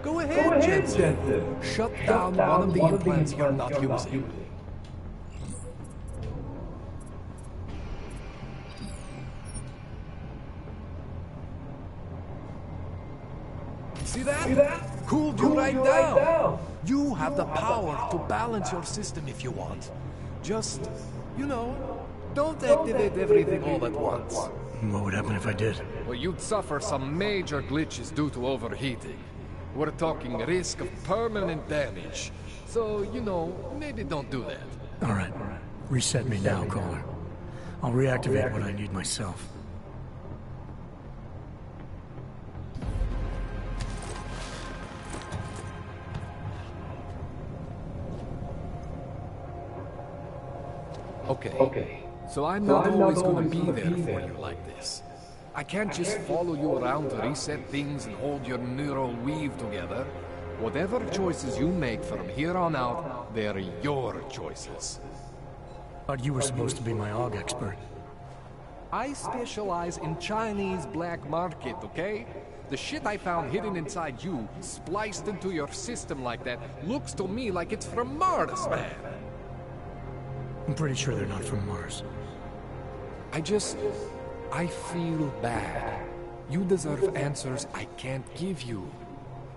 Go ahead, Jensen. Shut down one of the implants you're not using. See that? Cooled you right down. You have the power to balance your system if you want. Just, you know, don't activate everything all at once. What would happen if I did? Well, you'd suffer some major glitches due to overheating. We're talking risk of permanent damage. So, you know, maybe don't do that. All right. Reset me now, caller. I'll reactivate what I need myself. Okay. So I'm not always gonna be there for you like this. I can't just follow you around to reset things and hold your neural weave together. Whatever choices you make from here on out, they're your choices. Thought you were supposed to be my AUG expert. I specialize in Chinese black market, okay? The shit I found hidden inside you, spliced into your system like that, looks to me like it's from Mars, man. I'm pretty sure they're not from Mars. I feel bad. You deserve answers I can't give you.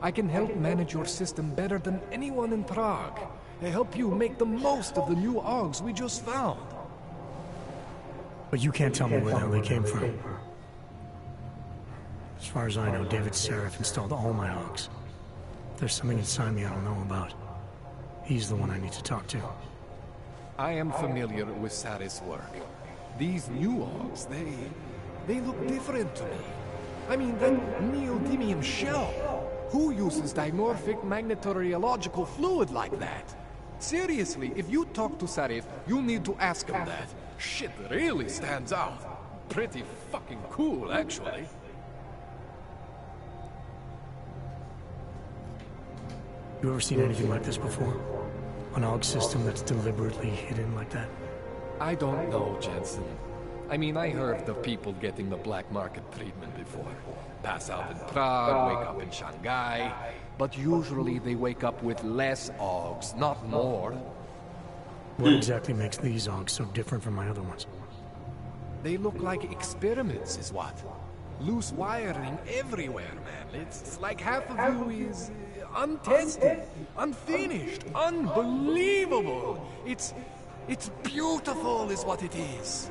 I can help manage your system better than anyone in Prague. I help you make the most of the new AUGs we just found. But you can't tell me where the hell they came from. As far as I know, David Seraph installed all my AUGs. There's something inside me I don't know about. He's the one I need to talk to. I am familiar with Sarah's work. These new AUGs, they look different to me. I mean, that neodymium shell. Who uses dimorphic magnetorheological fluid like that? Seriously, if you talk to Sarif, you need to ask him that. Shit really stands out. Pretty fucking cool, actually. You ever seen anything like this before? An AUG system that's deliberately hidden like that? I don't know, Jensen. I mean, I heard of people getting the black market treatment before. Pass out in Prague, wake up in Shanghai. But usually they wake up with less AUGs, not more. What exactly makes these AUGs so different from my other ones? They look like experiments, is what. Loose wiring everywhere, man. It's like half of you is untested, unfinished, unbelievable. It's beautiful is what it is.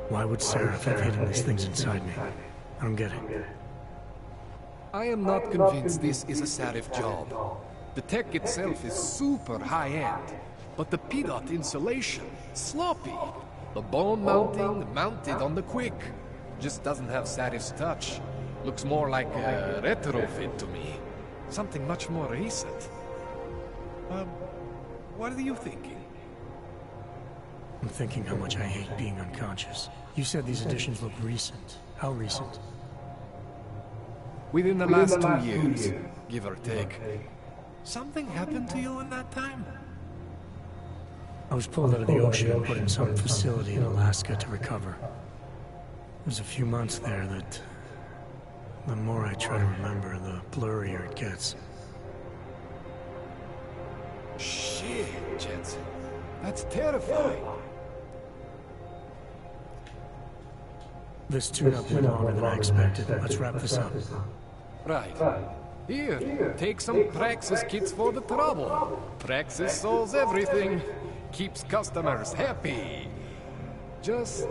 Why would Seraph have hidden these things inside me? I don't get it. I am not convinced this is a Sarif job. The tech itself is super high-end, but the PDOT insulation, sloppy. The bone mounting, mounted on the quick. Just doesn't have Sarif's touch. Looks more like a retrofit to me. Something much more recent. What are you thinking? I'm thinking how much I hate being unconscious. You said these additions look recent. How recent? Within the last 2 years, give or take. Something happened to you in that time? I was pulled out of the ocean and put in some facility in Alaska to recover. There's a few months there that... the more I try to remember, the blurrier it gets. Shit, Jensen. That's terrifying. This tune-up went longer than I expected. Let's wrap this up. Right. Here, take some Praxis kits for the trouble. Praxis solves everything. Keeps customers happy. Just,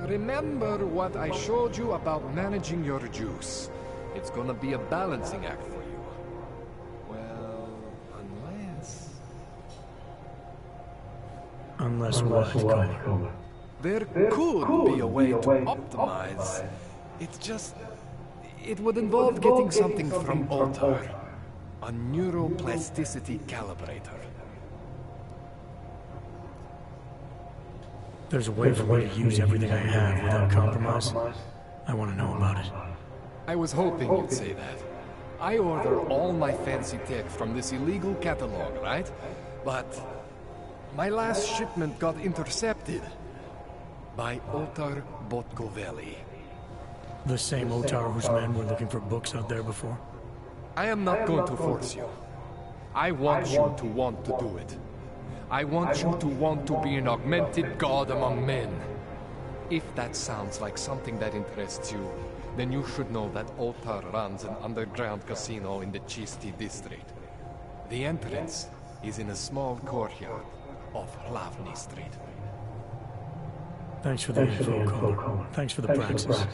remember what I showed you about managing your juice. It's gonna be a balancing act for you. Well, unless... Unless what, caller? There could be a way to optimize. It's just... it would involve getting something from Otar. A neuroplasticity calibrator. There's a way for me to use everything I have without compromise. I want to know about it. I was hoping you'd say that. I order all my fancy tech from this illegal catalog, right? But my last shipment got intercepted by Otar Botkoveli. The same Otar whose men were looking for books out there before? I am not going to force you. I want you to want to do it. I want you to want to be an augmented god among men. If that sounds like something that interests you, then you should know that Otar runs an underground casino in the Chisti district. The entrance is in a small courtyard off Hlavny Street. Thanks for the info, Connor. Thanks for the praxis.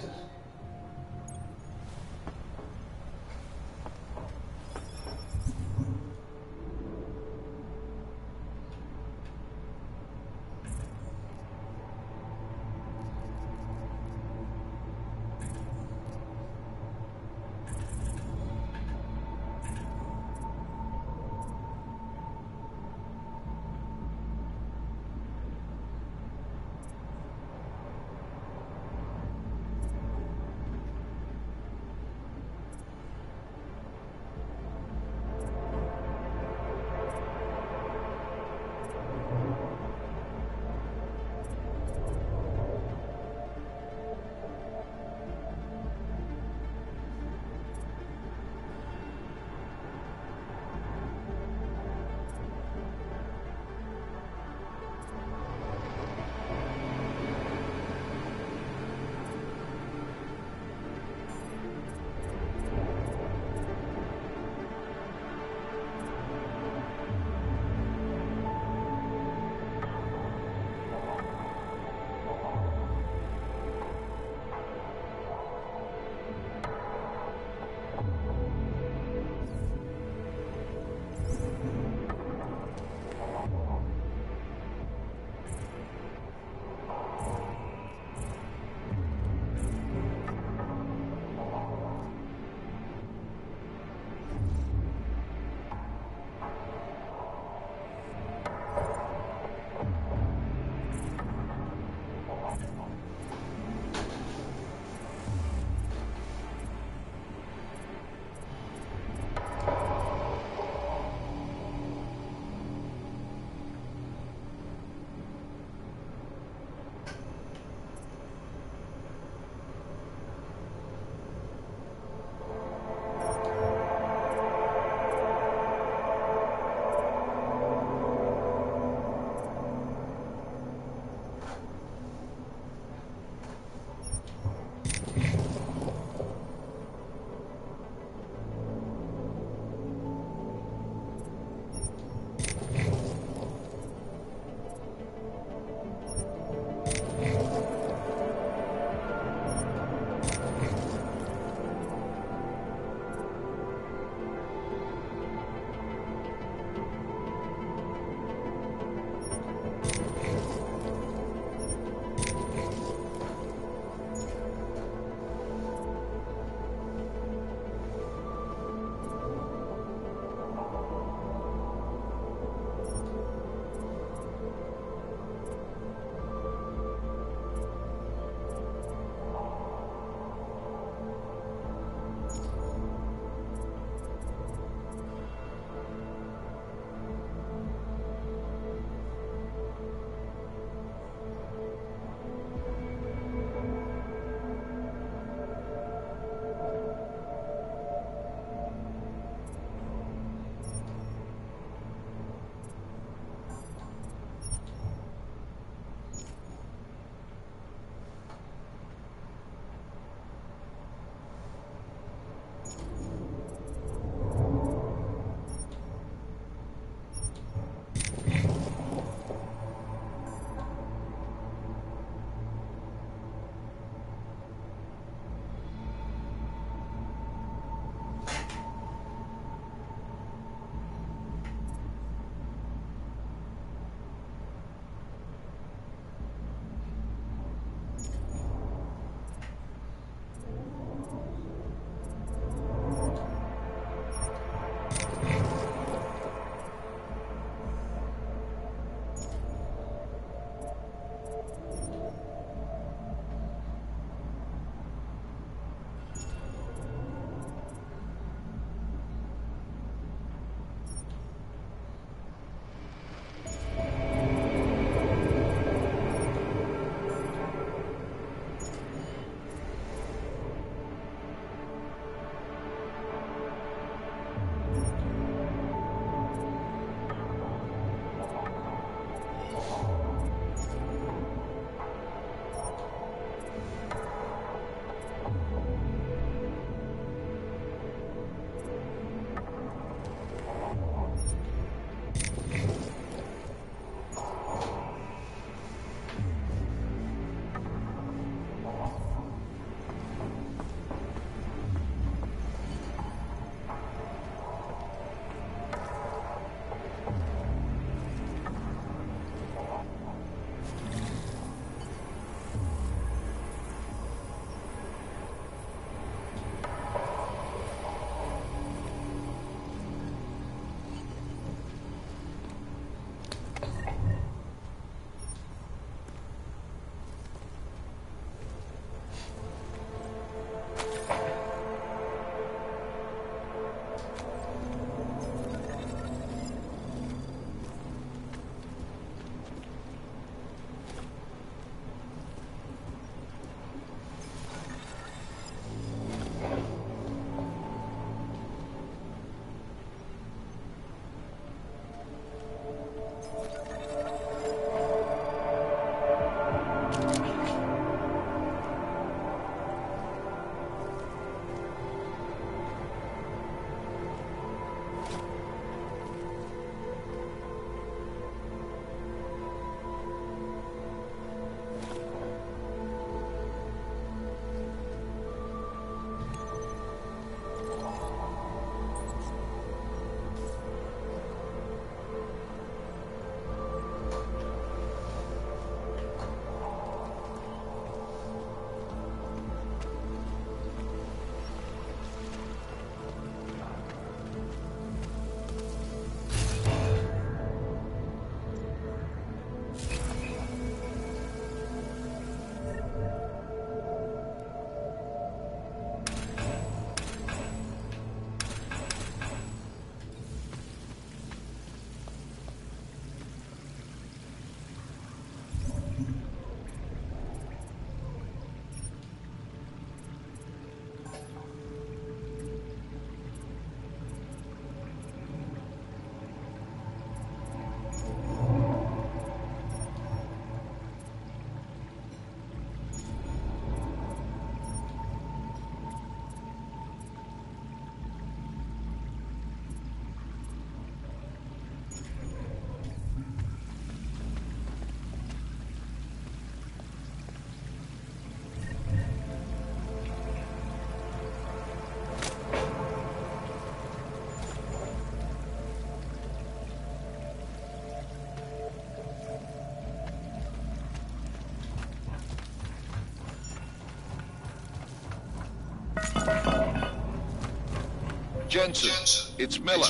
Jensen, it's Miller.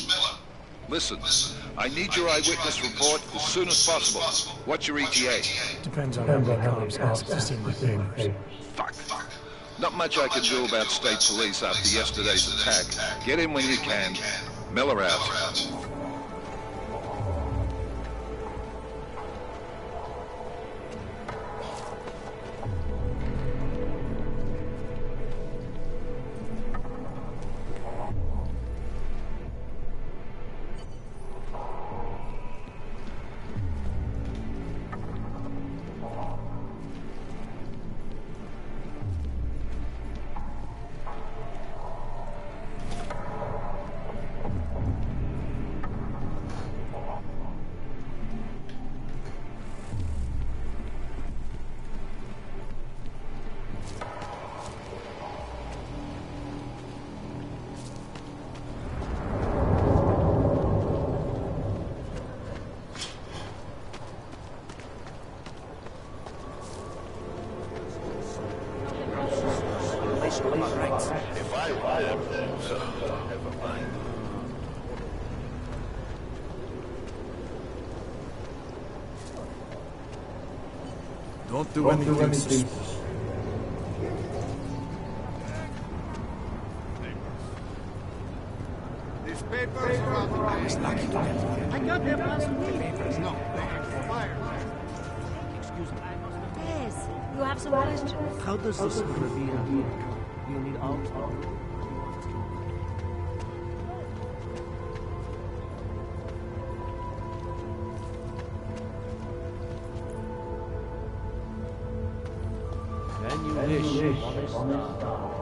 Listen, I need your eyewitness report as soon as possible. What's your ETA? Depends on how many cops ask to see my papers. Fuck. Not much I can do about state police after yesterday's attack. Get in when you can. Miller out. If I were them, so never mind. Don't do anything suspicious. These papers are on the I was lucky to get them. I got them last week. papers. No, they expired. Excuse me. Yes, you have some questions. How does this reveal work? You need out? Then you wish on a star.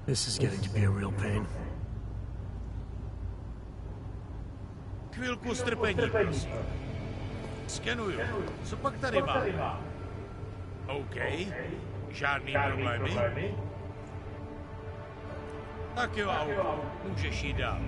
This is getting to be a real pain. Chvilku strpení, prosím. Skenuju. Co pak tady máme? OK. Žádný problémy? Tak jo, auto. Můžeš jít dál.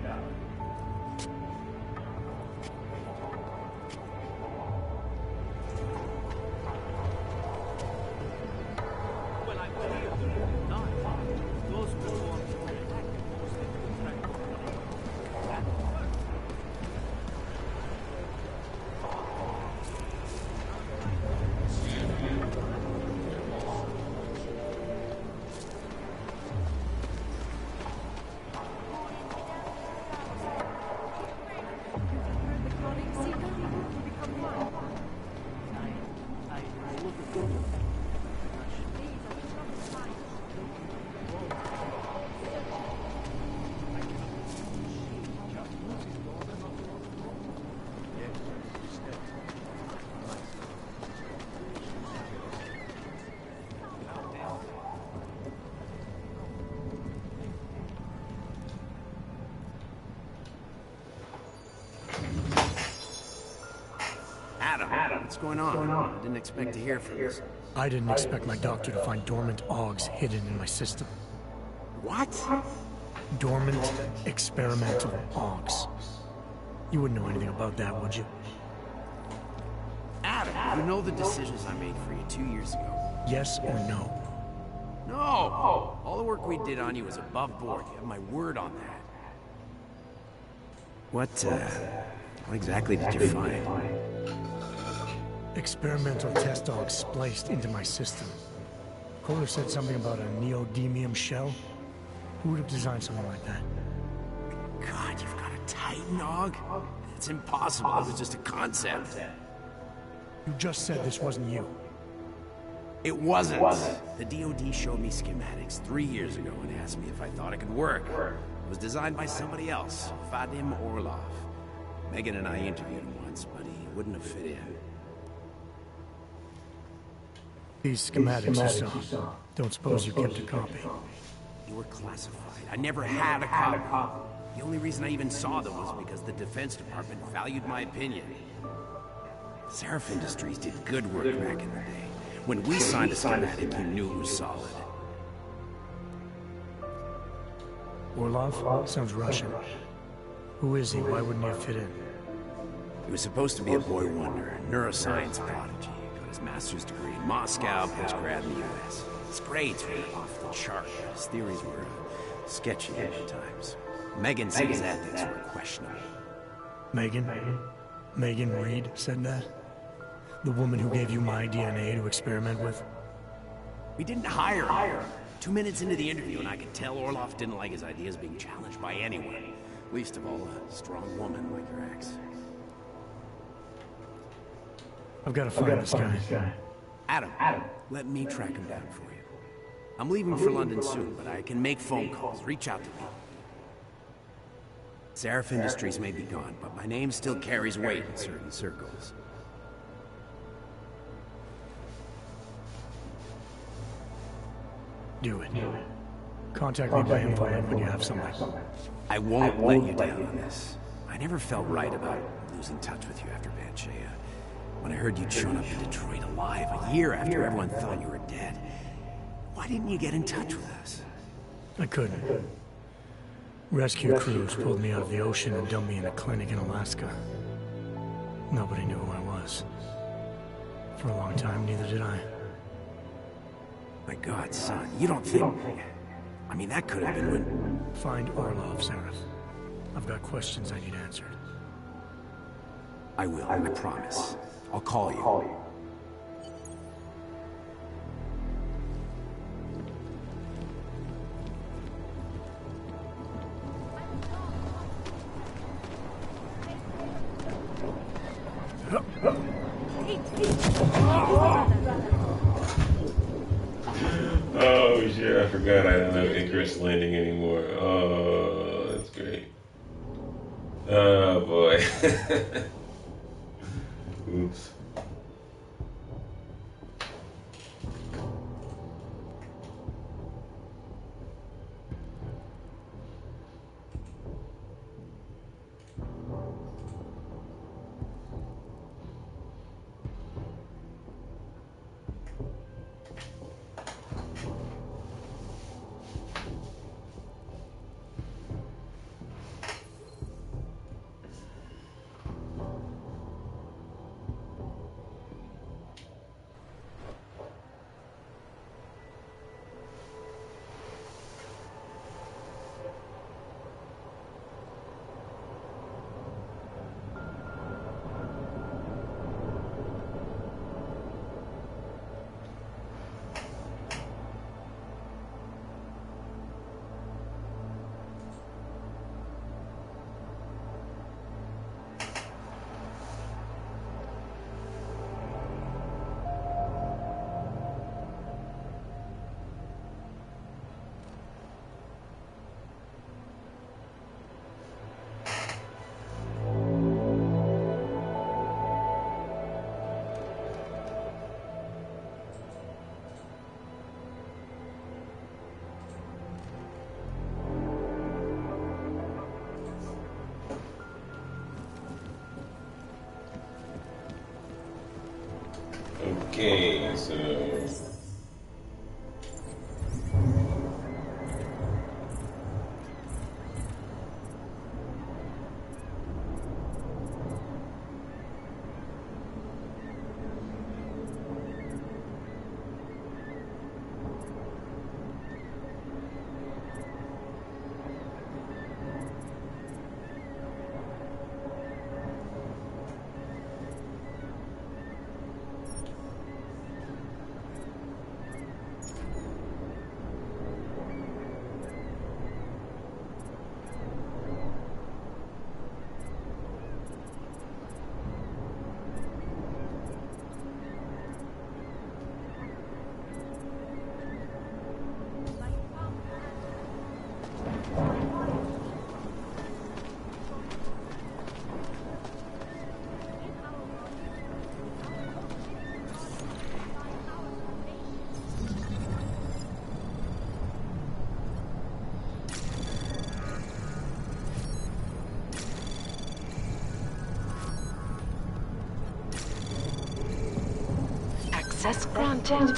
What's going on? I didn't expect to hear from you. I didn't expect my doctor to find dormant augs hidden in my system. What? Dormant experimental augs. You wouldn't know anything about that, would you? You know the decisions I made for you 2 years ago. Yes or no? No! All the work we did on you was above board. You have my word on that. What exactly did you find? Experimental test dogs spliced into my system. Kohler said something about a neodymium shell. Who would have designed something like that? God, you've got a Titan dog? It's impossible. It was just a concept. You just said this wasn't you. It wasn't. The DoD showed me schematics 3 years ago and asked me if I thought it could work. It was designed by somebody else, Vadim Orlov. Megan and I interviewed him once, but he wouldn't have fit in. These schematics you saw. Don't suppose you kept a copy? You were classified. I never had a copy. The only reason I even saw them was because the Defense Department valued my opinion. Seraph Industries did good work back in the day. When we signed a schematic, you knew it was solid. Orlov? Sounds Russian. Who is he? Why wouldn't he fit in? He was supposed to be a boy wonder, neuroscience prodigy. Got his master's degree in Moscow, postgrad in the US. His grades were off the chart. His theories were sketchy at times. Megan said his ethics were questionable. Megan? Megan Reed said that? The woman who gave you my DNA to experiment with? We didn't hire her. 2 minutes into the interview and I could tell Orlov didn't like his ideas being challenged by anyone. Least of all, a strong woman like your ex. I've got to find this guy. Adam, let me track him down for you. I'm leaving for London soon, but I can make phone calls. Reach out to me. Seraph Industries may be gone, but my name still carries weight in certain circles. Do it. Contact me by info when you have something. I won't let you down on this. I never felt right about losing touch with you after Banshee. When I heard you'd shown up in Detroit alive a year after everyone thought you were dead. Why didn't you get in touch with us? I couldn't. Rescue crews pulled me out of the ocean and dumped me in a clinic in Alaska. Nobody knew who I was. For a long time, neither did I. My God, son, you don't think... I mean, that could have been when... Find Orlov, Seraph. I've got questions I need answered. I will, I promise. I'll call you. Oh shit, I forgot I don't have Icarus landing anymore. Oh, that's great. Oh boy. Oops. Okay, so Access granted.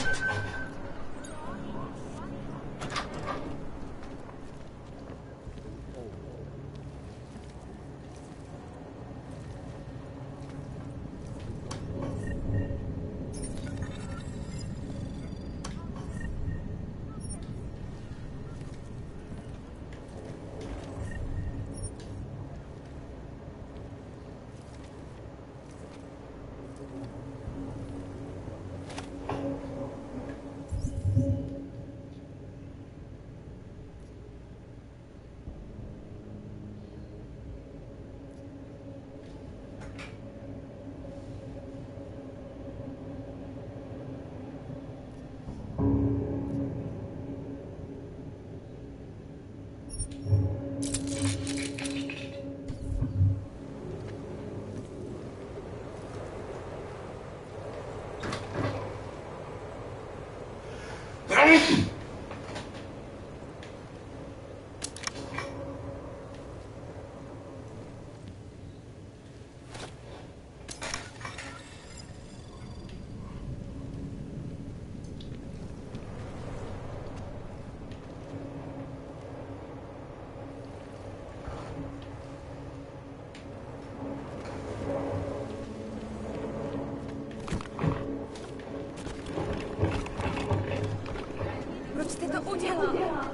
Proč jste to udělal?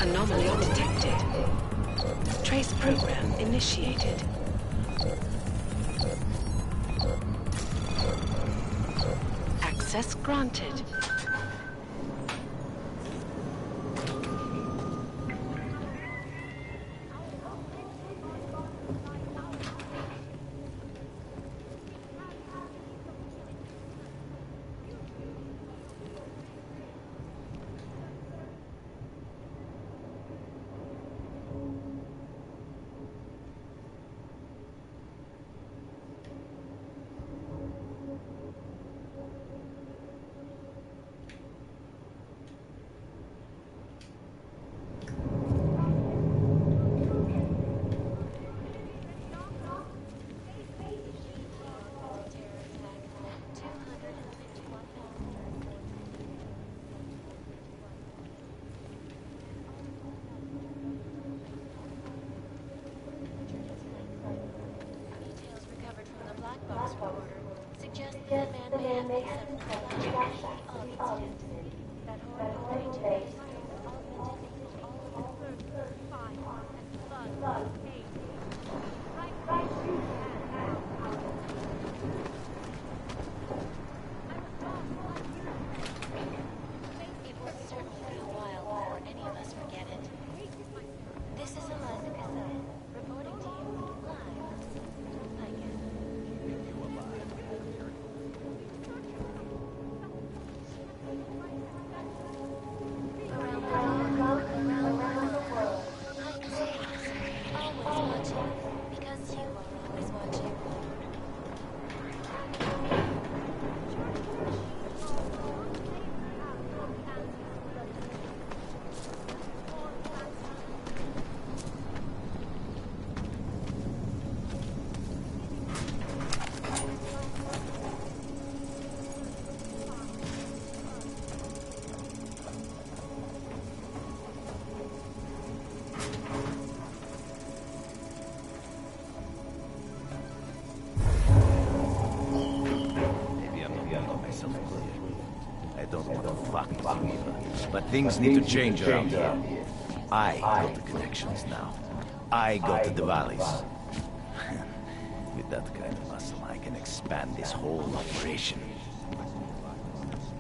Anomaly detected. Trace program initiated. Access granted. But things need to change around here. I got the connections now. I go to the valleys. With that kind of muscle, I can expand this whole operation.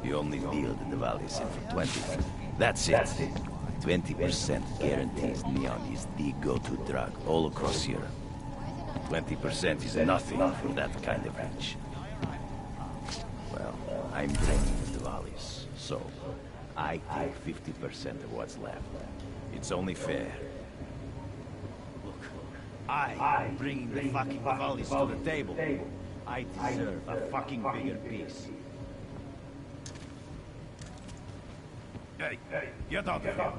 We only deal the Valis in for 20. That's it. 20% guarantees neon is the go-to drug all across Europe. 20% is nothing for that kind of reach. Well, I'm draining the Valis, so I take 50% of what's left. It's only fair. Look, I'm bringing the fucking Valis to the table. I deserve a fucking bigger piece. Hey, get out of here.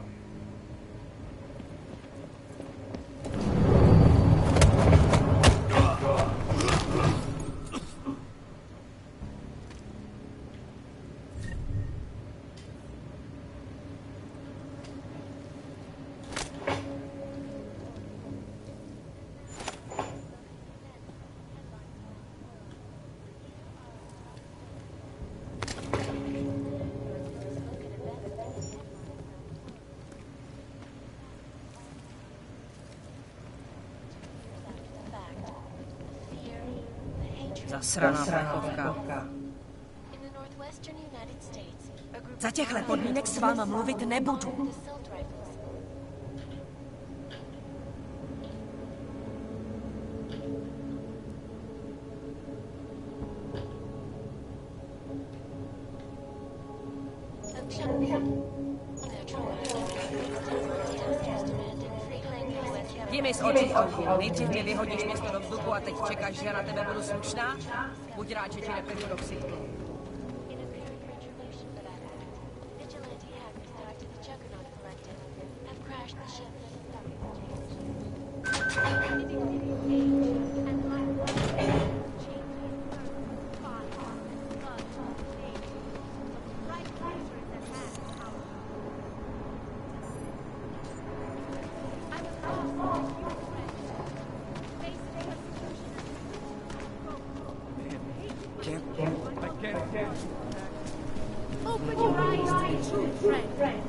Zasraná plechovka. Za těchhle podmínek s váma mluvit nebudu. Jdi mi z očí, nejdřív mě vyhodíš město do vzduchu a teď čekáš, že já na tebe budu slušná? Buď rád, že ti nepědu do ksichtu. Open your eyes to the truth, friend.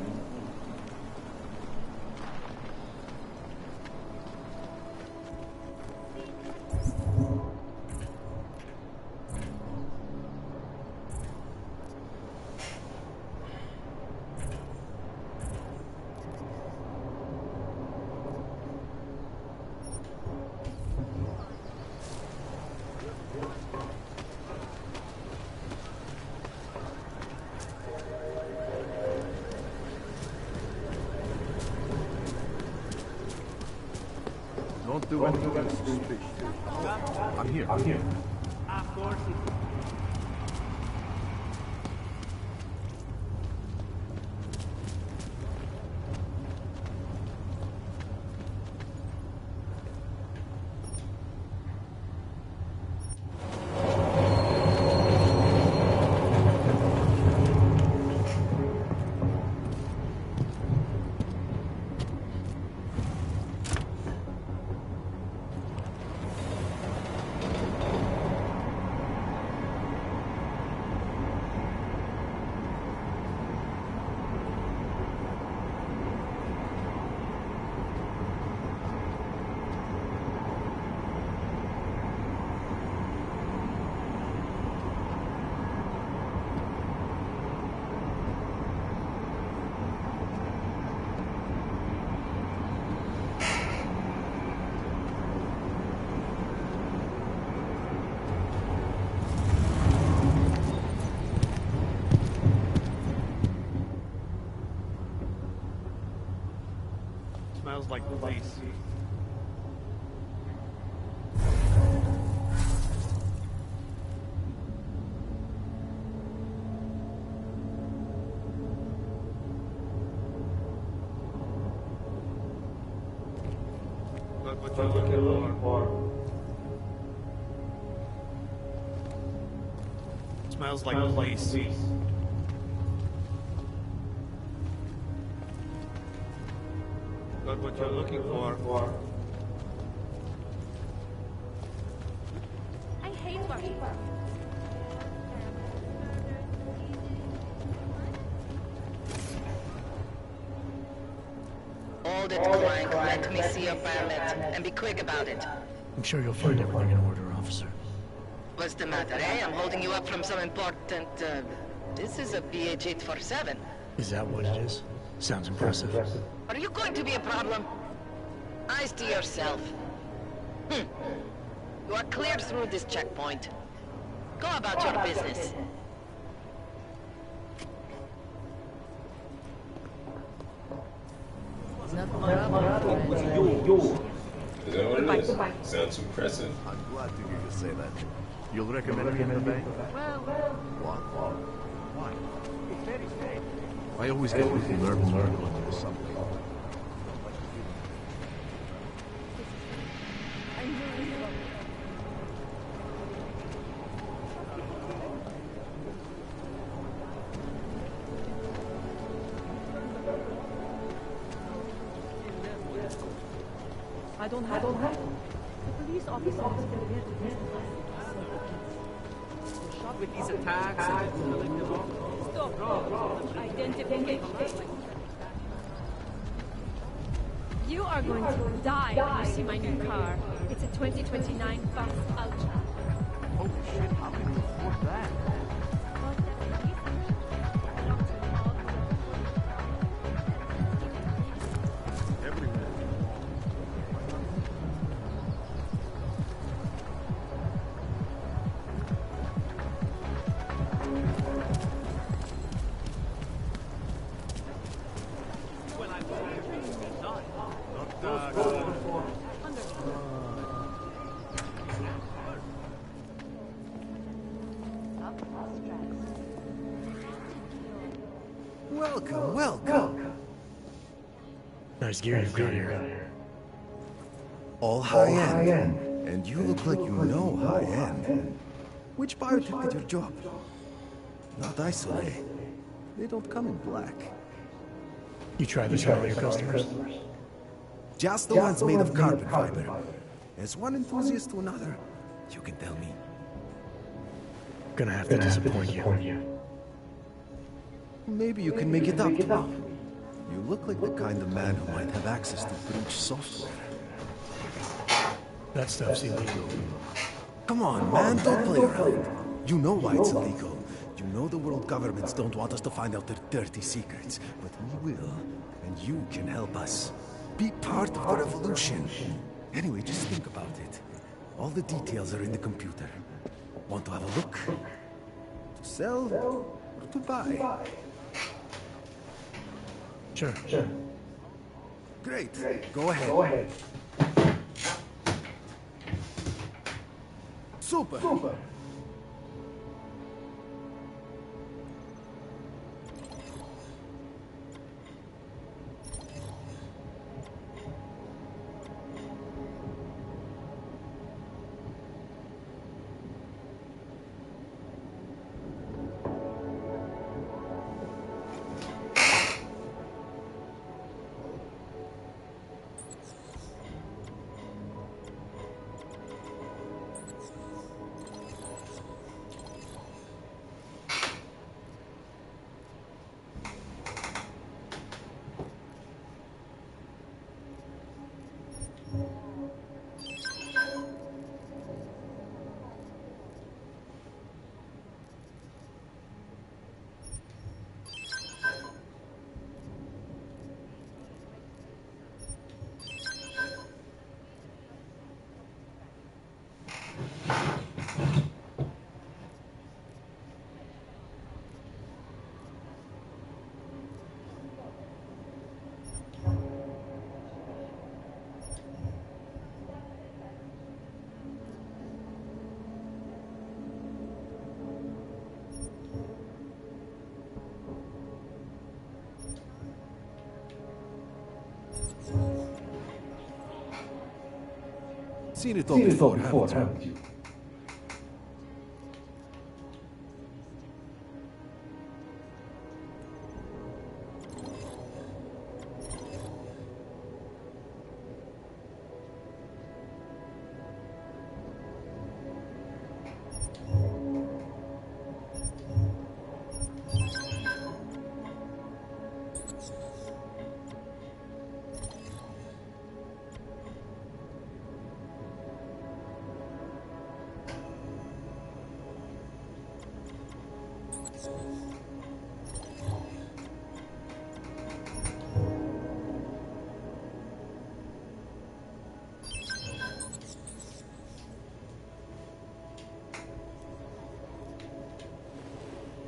Don't do anything stupid. I'm here. Of course it is. Smells like police. Look what you're looking for. Smells like police. Got what you're looking for. I hate Bucky. Hold it, Clank. Let me see your permit. And be quick about it. I'm sure you'll find everything in order, officer. What's the matter, eh? I'm holding you up from some important, This is a BH-847. Is that what it is? Sounds impressive. Are you going to be a problem? Eyes to yourself. You are cleared through this checkpoint. Go about your business. Is that what it is? Sounds impressive. I'm glad to hear you say that. You'll recommend me in the bank? What? Why? I always get a little nervous when I go into the subway. I don't have. The police officer is prepared to testify. Shot with these attacks and killing them all. Stop. Identification. You are going to die when you see my new car. It's a 2029 Fast Ultra. Holy shit, how can you afford that? Welcome. Nice gear you've got here. All high-end. And you look like you know high-end. Which biotech did your job? Not Isolate. They don't come in black. You try this on all your customers? Just the ones made of carbon fiber. As one enthusiast to another, you can tell me. Gonna have to disappoint you. Maybe you can make it up to me. You look like the kind of man who might have access to breach software. That stuff's illegal. Come on, man, don't play around. You know why it's illegal. You know the world governments don't want us to find out their dirty secrets. But we will, and you can help us. Be part of the revolution. Anyway, just think about it. All the details are in the computer. Want to have a look? To sell or to buy? Sure. Great. Go ahead. Super. Seen it all before, haven't you?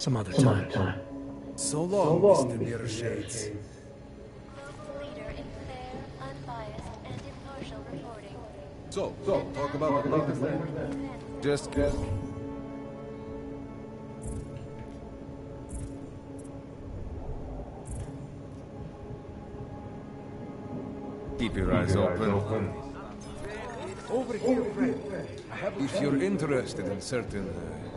Some other time. So long, Mr. Mirror Shades. Global leader in fair, unbiased, and impartial reporting. So, talk about the latest then. Just good. Keep your eyes open. Over here, friend. If you're interested in certain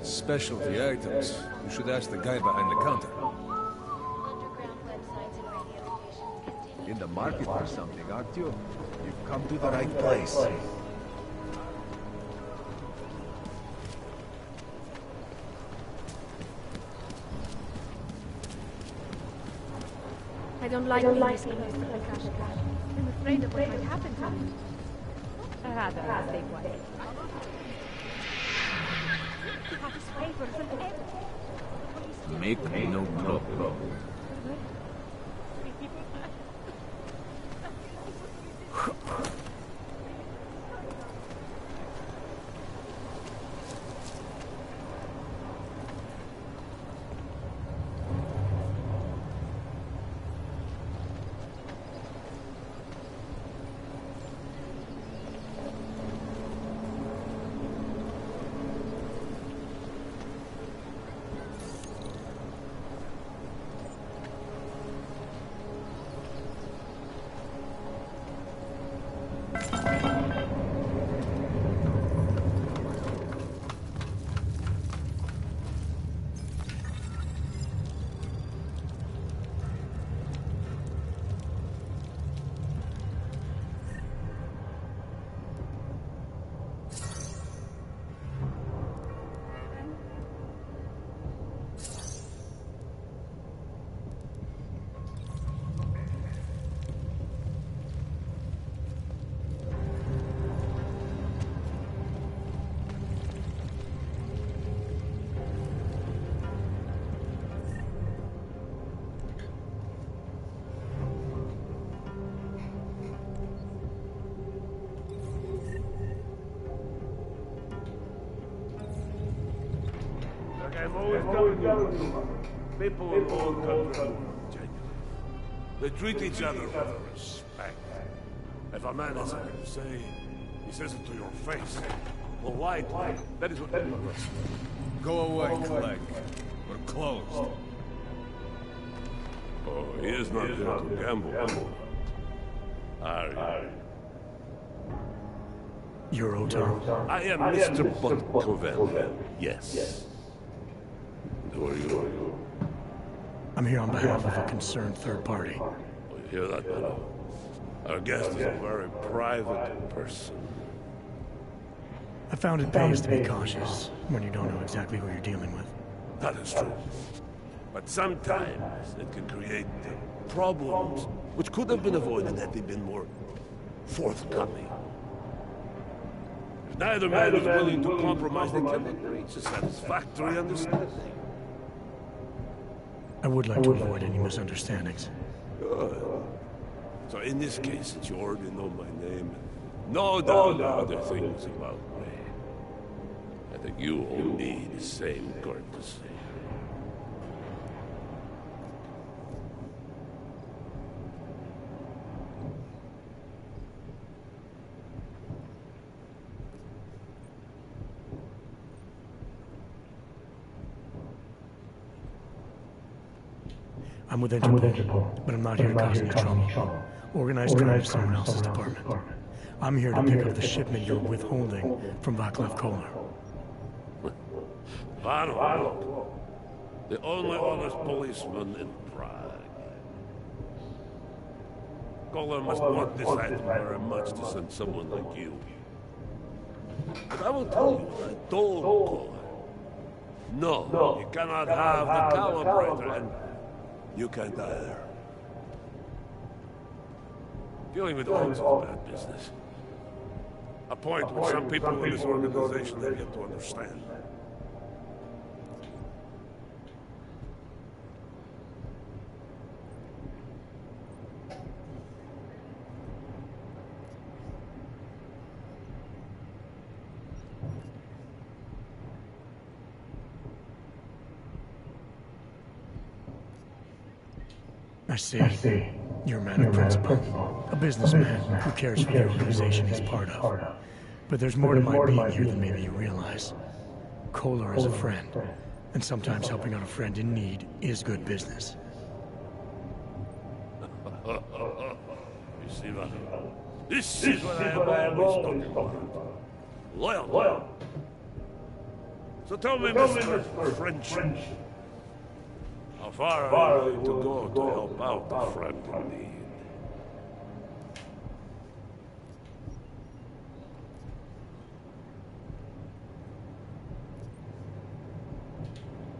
specialty items, you should ask the guy behind the counter. Underground websites and radio stations continue. In the market for something, aren't you? You've come to the right place. I don't like being this close to the cash. I'm afraid of what might happen to me. Rather, stay quiet. Tax papers and everything. Make no trouble. I'm always telling you, people in all countries are genuine. They treat each other with respect. If a man has something to say, he says it to your face. Politely. That is what we do. Go away, Clegg. We're closed. Oh, he is not here to gamble. Are you? You're Otto? I am Mr. Buntcovel. Yes. And who are you? I'm here on behalf of a concerned third party. Oh, you hear that, man? Our guest is a very private person. I found it pays to be cautious when you don't know exactly who you're dealing with. That is true. But sometimes it can create problems which could have been avoided had they been more forthcoming. If neither man is willing to compromise, they cannot reach a satisfactory understanding. I would like to avoid any misunderstandings. Good. So in this case, since you already know my name, no doubt other things about me, I think you owe me the same courtesy. I'm with Interpol, but I'm not here to cause any trouble. Organized crime is someone else's department. I'm here to pick up the shipment you're withholding from Vaclav Kolar. Vano, the only honest policeman in Prague. Kolar must want this item very much to send someone like you. But I will tell you what I told Kolar. No, you cannot have the calibrator, and you can't either. Dealing with arms is a bad business. A point which some people in this organization have yet to understand. I see. You're a man of principle. A businessman who cares for the organization he's part of. But there's more to my being here than maybe you realize. Kohler is a friend, and sometimes helping out a friend in need is good business. You see, man? This is what I am always talking about. Loyal. So tell me, Mr. French, how far are you willing to go to help out a friend in need?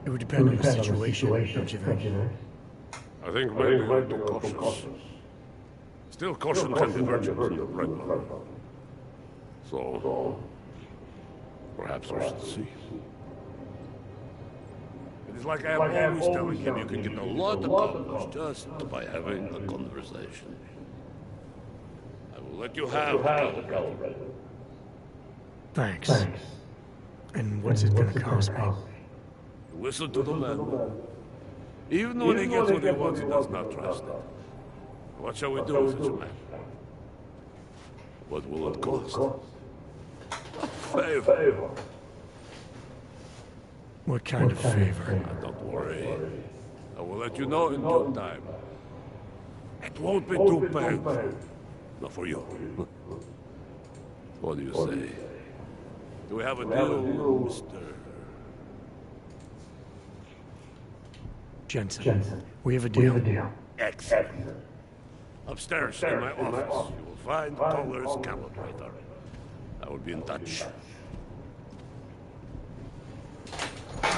It would depend on the situation, don't you think? I think maybe we're too cautious. Still, caution can be virtue in the right man. So, perhaps we should see. It is like I am always telling him, you can get a lot accomplished just by having a conversation. I will let you have the calibrator. Thanks. And what's it gonna cost me? Listen to the man. Even when he gets what he wants, he does not trust it. What shall we do with such a man? What will it cost? A favor. What kind of favor? Don't worry. I will let you know in due time. It won't be too bad. Not for you. What do you say? Do we have a deal, Mr. Jensen? We have a deal. Excellent. Upstairs in my office, you will find Kohler's calibrator. I will be in touch.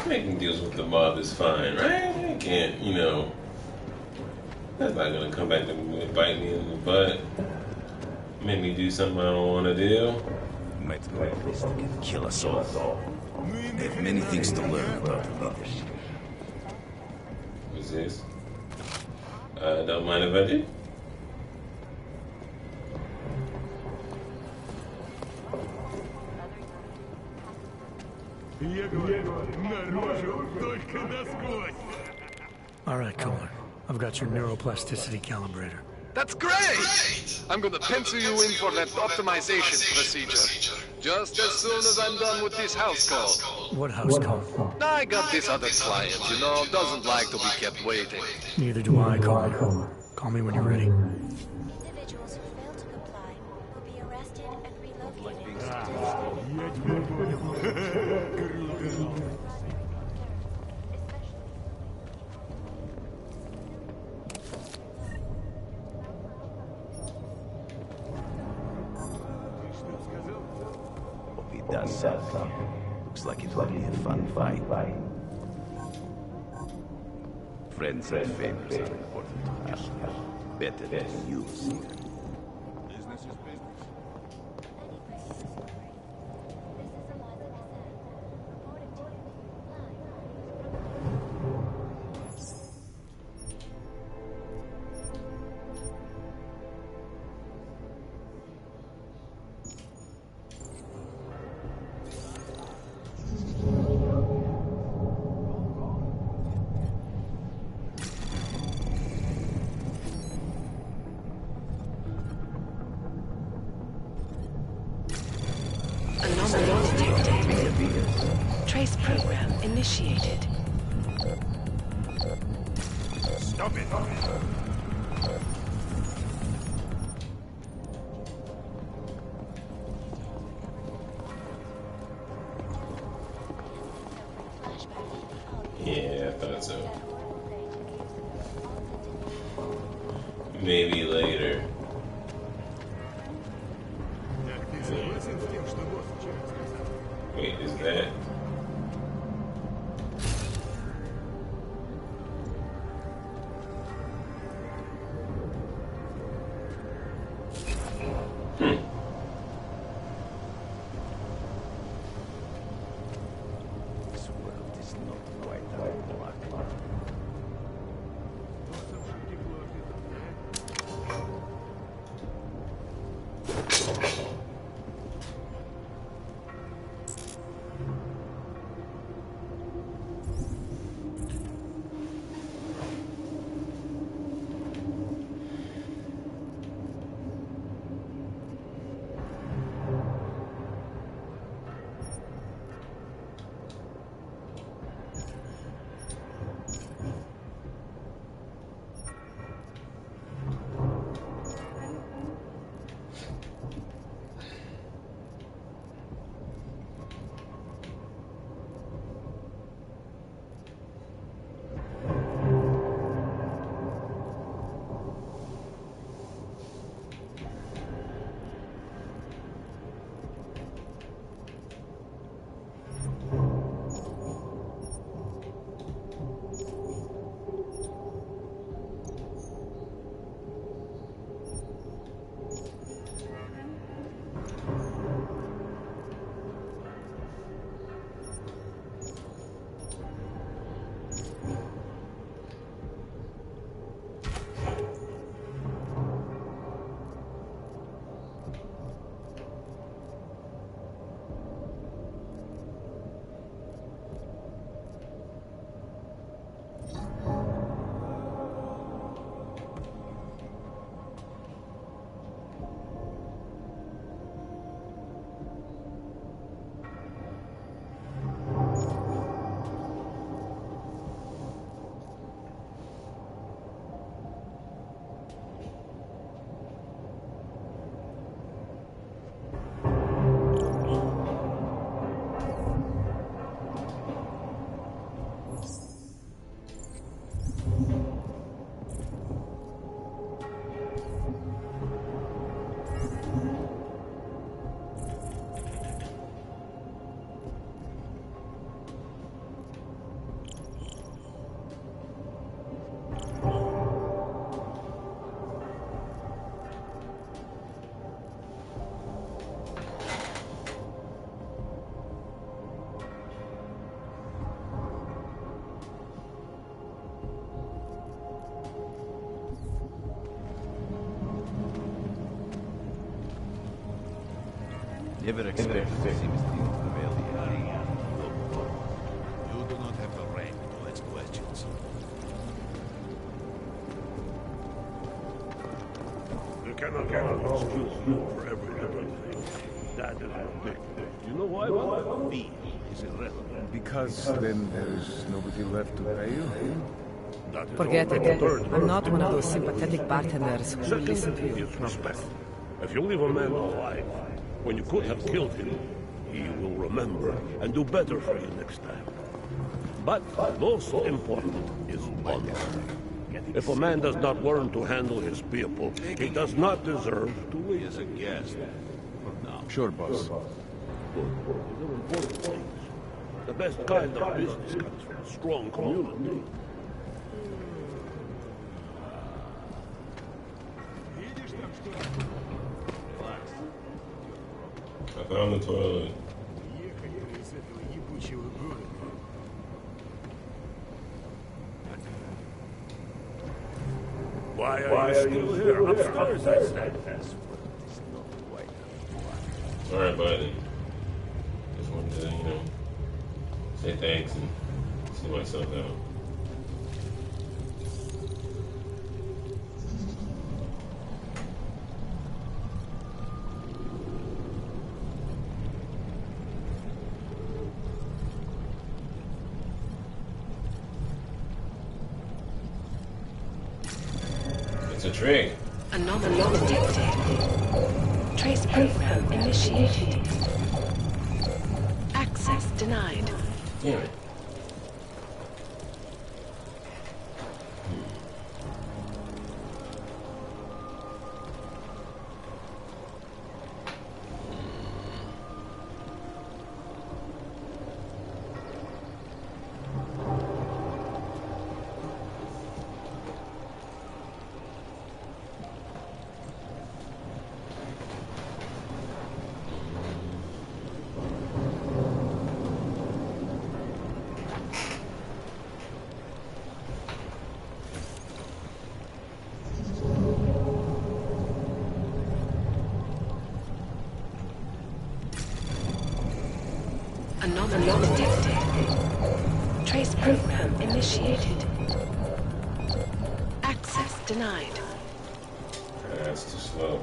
Making deals with the mob is fine, right? I can't, you know. That's not gonna come back and bite me in the butt. Make me do something I don't want to do. Might go at least they can kill us all. They have many things to learn about leadership. What's this? Don't mind if I do. All right, Kohler. I've got your neuroplasticity calibrator. That's great! I'm gonna pencil you in for that optimization procedure. Just as soon as I'm done with this house call. What house call? I got this other client, you know, doesn't like to be kept waiting. Neither do I, Kohler. Call me when you're ready. Individuals who fail to comply will be arrested and relocated. Does something. Looks like it will be a fun fight. Friends and favors are important to have. Better than you, see. Business is business. Anomaly detected. Trace program initiated. Stop it! Yeah, I thought so. Maybe later. Wait, is that? This world is not quite our block. Never expected to see Mr. Prevail. You do not have the right to ask questions. You cannot excuse you for every little thing. That is ridiculous. You know why? Well, fee is irrelevant. Because then there is nobody left to pay you? Forget it. I'm not one of those sympathetic bartenders who will Second listen to you. is respect. If you leave a man alive when you could have killed him, he will remember and do better for you next time. But most important is honor. If a man does not learn to handle his people, he does not deserve to live. As a guest. Sure, boss. These are important things. The best kind of business comes from a strong community. I found the toilet. Why are you still here? Upstairs, I said. Alright, buddy. Just wanted to, say thanks and see myself out. It's a trick. Anomaly detected. Trace program initiated. Access denied. Damn it. Anomaly detected. Trace program initiated. Access denied. That's too slow.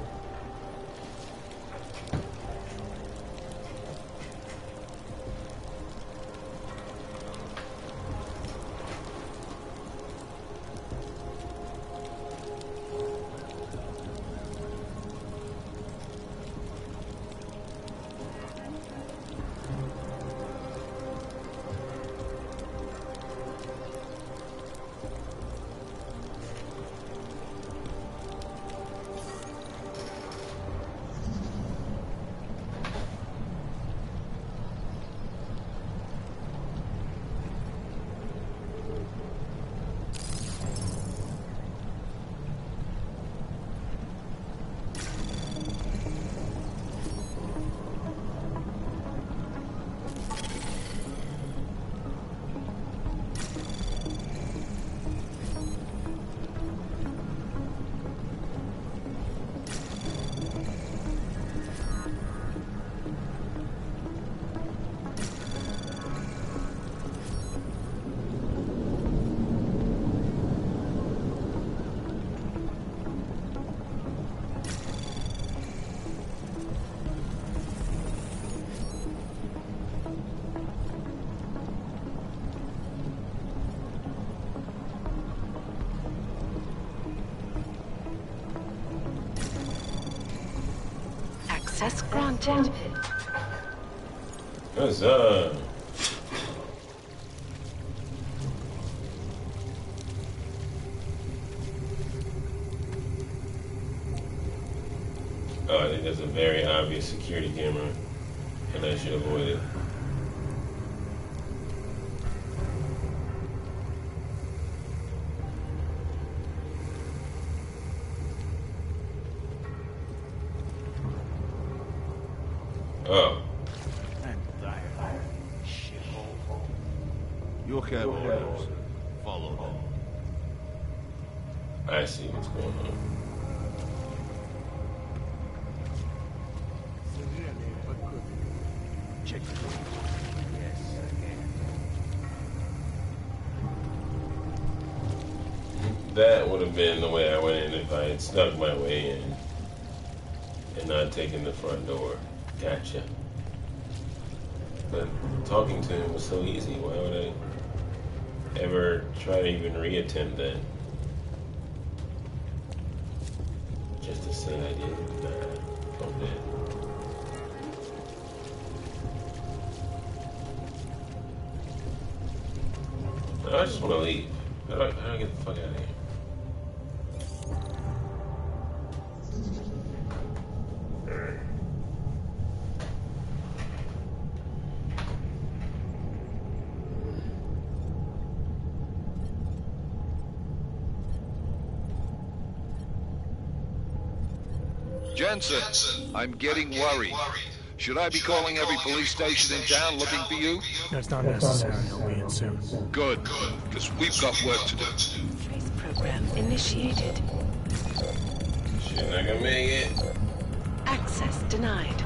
Access granted. Huzzah! Oh, I think that's a very obvious security camera, and I should avoid it. Oh. I'm tired. Shithole. You have orders. Follow them. I see what's going on. That would have been the way I went in if I had snuck my way in and not taken the front door. Gotcha. But talking to him was so easy. Why would I ever try to even reattempt that? Just to say I did? Nah, don't do it. No, I just want to leave. How do I get the fuck out of here? Jensen, I'm getting worried. Should I be calling every police station in town looking for you? That's not necessary. I'll be in soon. Good, because we've got work to do. Trace program initiated. Shit, not gonna make it. Access denied.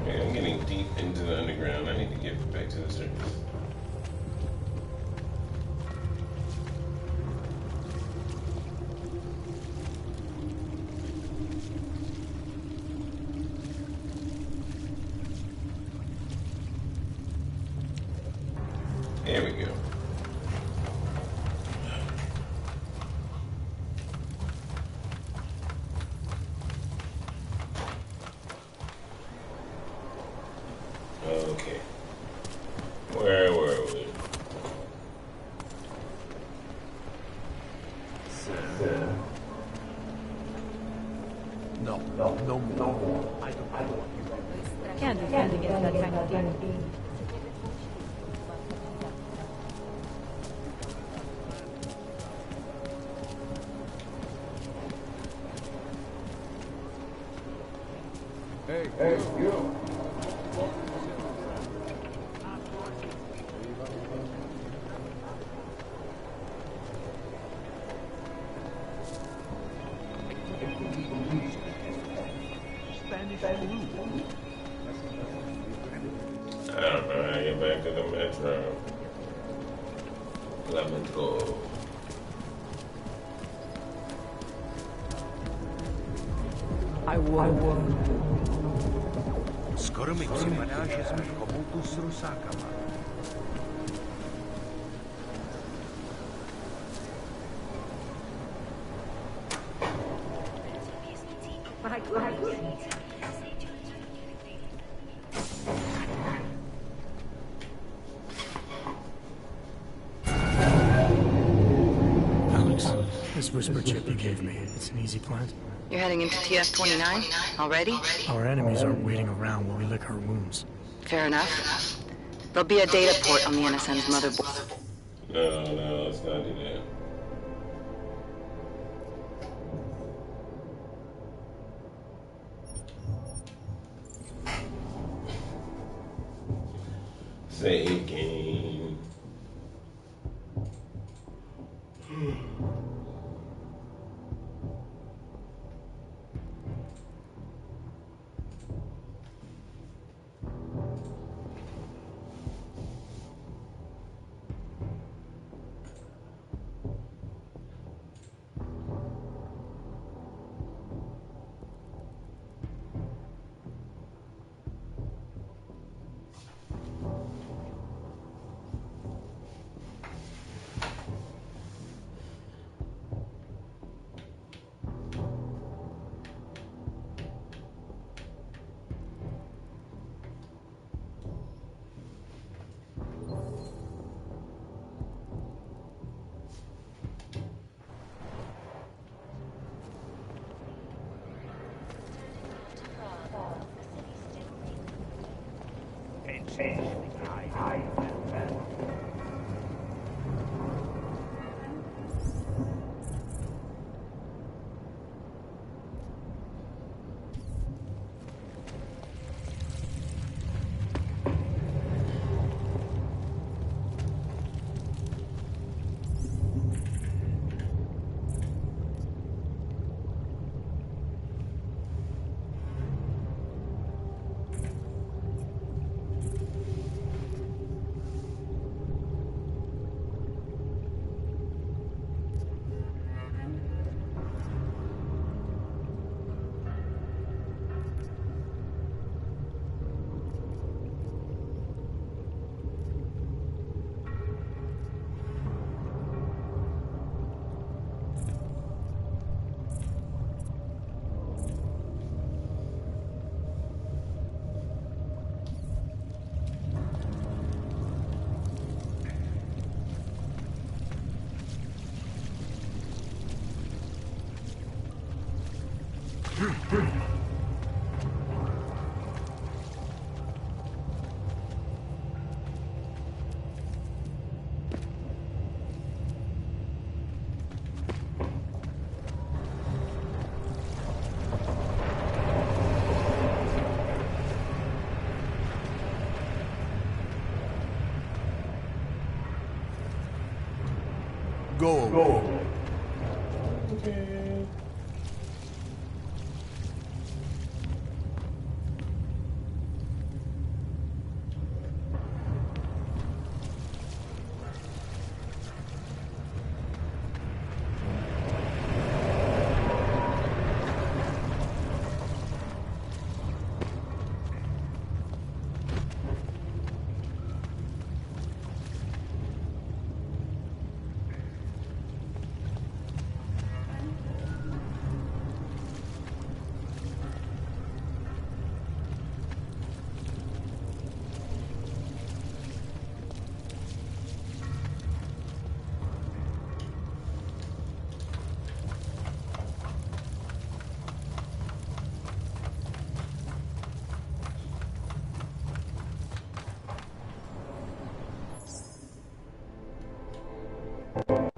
I'm getting deep into the underground. I need to get back to the surface. There we go. Okay. Where were we? No more. I don't want you. Can't defend against that kind of thing. Hey, you. I don't know how to get back to the metro. La metro. I won. Skoro mi připadá, že jsme v komoutu s rusákama. Alex, this whisper chip you gave me, it's an easy plant. You're heading into TF-29 already? Our enemies aren't waiting around while we lick our wounds. Fair enough. There'll be a data port on the NSN's motherboard. No, let's not do that. Save game. Go away. Okay.